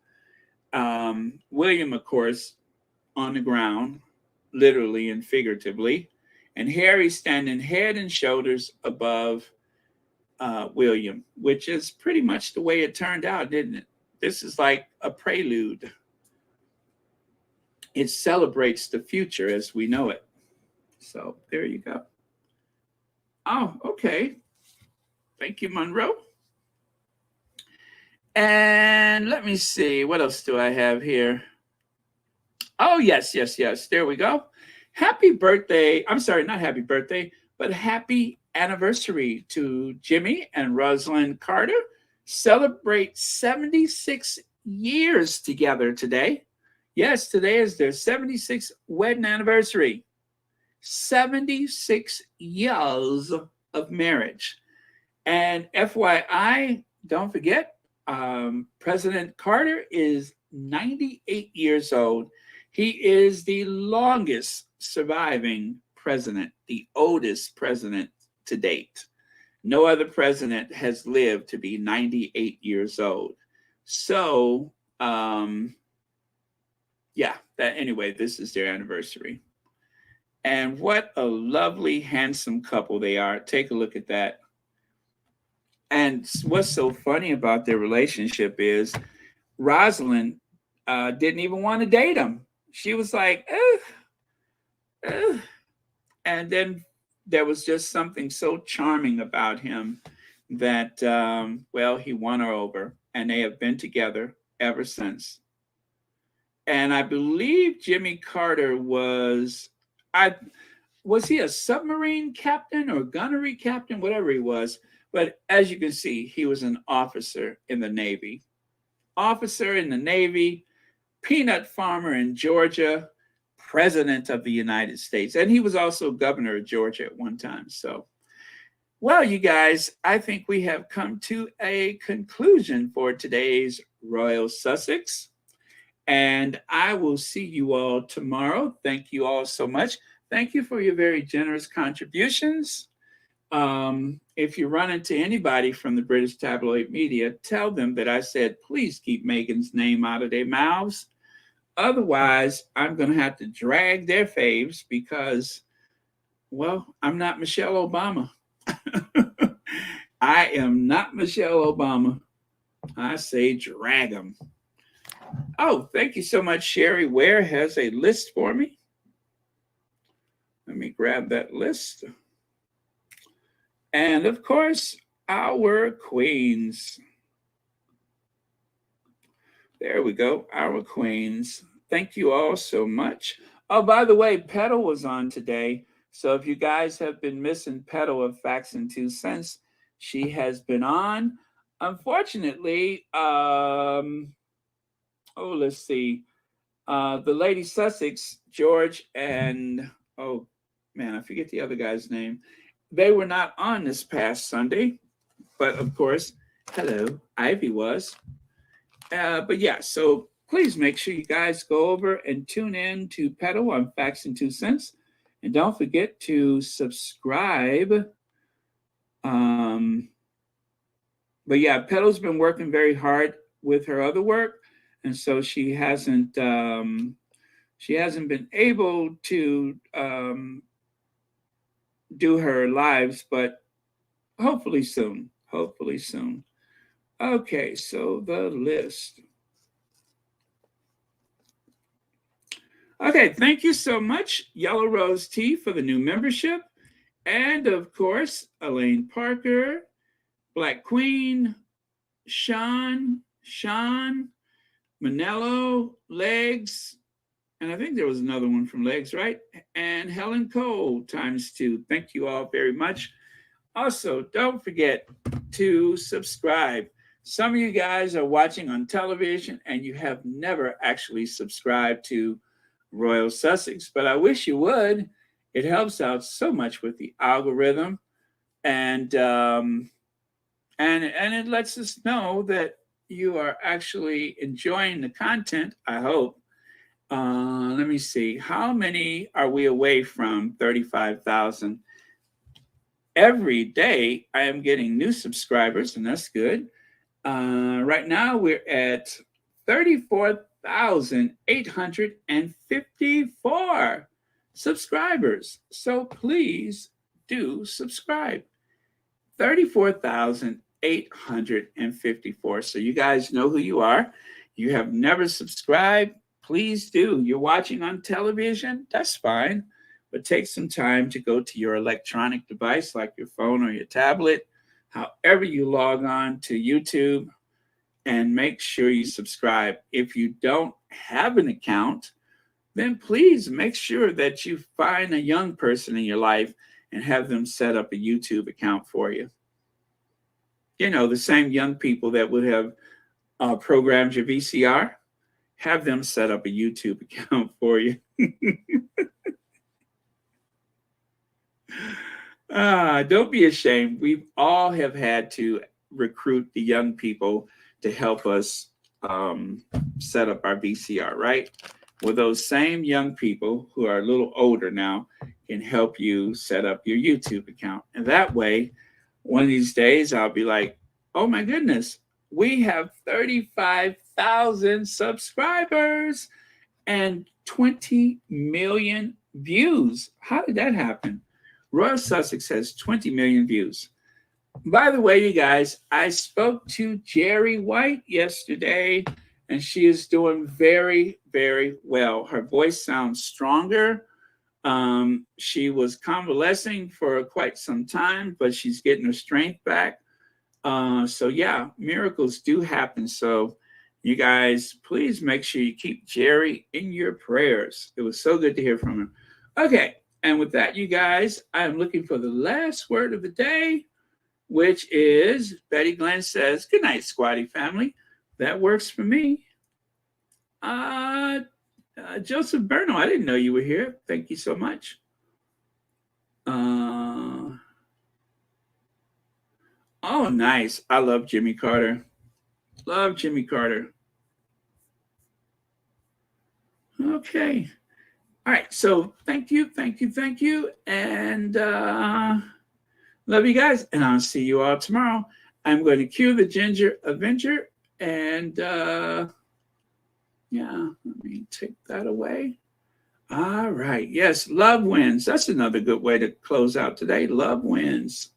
William, of course, on the ground, literally and figuratively, and Harry standing head and shoulders above William, which is pretty much the way it turned out, didn't it? This is like a prelude. It celebrates the future as we know it. So there you go. Oh, okay. Thank you, Monroe. And let me see, what else do I have here? Oh, yes. There we go. Happy birthday. I'm sorry, not happy birthday, but happy anniversary to Jimmy and Rosalind Carter. Celebrate 76 years together today. Yes, today is their 76th wedding anniversary. 76 years of marriage. And FYI, don't forget, President Carter is 98 years old. He is the longest surviving president, the oldest president to date. No other president has lived to be 98 years old. So, anyway, this is their anniversary. And what a lovely, handsome couple they are. Take a look at that. And what's so funny about their relationship is Rosalind didn't even want to date him. She was like, and then there was just something so charming about him that, he won her over, and they have been together ever since. And I believe Jimmy Carter was he a submarine captain or gunnery captain, whatever he was. But as you can see, he was an officer in the Navy. Officer in the Navy, peanut farmer in Georgia, president of the United States. And he was also governor of Georgia at one time. So, well, you guys, I think we have come to a conclusion for today's Royal Sussex. And I will see you all tomorrow. Thank you all so much. Thank you for your very generous contributions. If you run into anybody from the British tabloid media, tell them that I said, please keep Meghan's name out of their mouths. Otherwise, I'm going to have to drag their faves because, I'm not Michelle Obama. I am not Michelle Obama. I say drag them. Oh, thank you so much. Sherry Ware has a list for me. Let me grab that list. And of course, our queens. There we go, our queens. Thank you all so much. Oh, by the way, Petal was on today. So if you guys have been missing Petal of Facts and 2 Cents, she has been on. Unfortunately, let's see. The Lady Sussex, George, and, I forget the other guy's name. They were not on this past Sunday, but of course, hello, Ivy was. So please make sure you guys go over and tune in to Petal on Facts and 2 Cents. And don't forget to subscribe. Petal's been working very hard with her other work. And so she hasn't been able to do her lives, but hopefully soon. Okay, so the list. Okay, thank you so much, Yellow Rose Tea, for the new membership. And of course, Elaine Parker, Black Queen, Sean, Manello, Legs, And I think there was another one from Legs, right? And Helen Cole ×2. Thank you all very much. Also, don't forget to subscribe. Some of you guys are watching on television and you have never actually subscribed to Royal Sussex, but I wish you would. It helps out so much with the algorithm, and it lets us know that you are actually enjoying the content, I hope. Let me see. How many are we away from 35,000? Every day I am getting new subscribers, and that's good. Right now we're at 34,854 subscribers. So please do subscribe. 34,854. So you guys know who you are. You have never subscribed. Please do. You're watching on television. That's fine. But take some time to go to your electronic device like your phone or your tablet, however you log on to YouTube, and make sure you subscribe. If you don't have an account, then please make sure that you find a young person in your life and have them set up a YouTube account for you. You know, the same young people that would have programmed your VCR, have them set up a YouTube account for you. Don't be ashamed. We all have had to recruit the young people to help us set up our VCR, right? Well, those same young people who are a little older now can help you set up your YouTube account. And that way, one of these days, I'll be like, oh my goodness, we have 35,000 subscribers and 20 million views. How did that happen? Royal Sussex has 20 million views. By the way, you guys, I spoke to Jerry White yesterday, and she is doing very, very well. Her voice sounds stronger. She was convalescing for quite some time, but she's getting her strength back. So yeah, miracles do happen. So you guys, please make sure you keep Jerry in your prayers. It was so good to hear from him. Okay, and with that, you guys, I'm looking for the last word of the day, which is Betty Glenn says, good night, Squatty family. That works for me. Joseph Berno, I didn't know you were here. Thank you so much. Oh, nice. I love Jimmy Carter. Love Jimmy Carter. Okay. All right. So thank you. And love you guys. And I'll see you all tomorrow. I'm going to cue the Ginger Avenger. And yeah, let me take that away. All right. Yes, love wins. That's another good way to close out today. Love wins.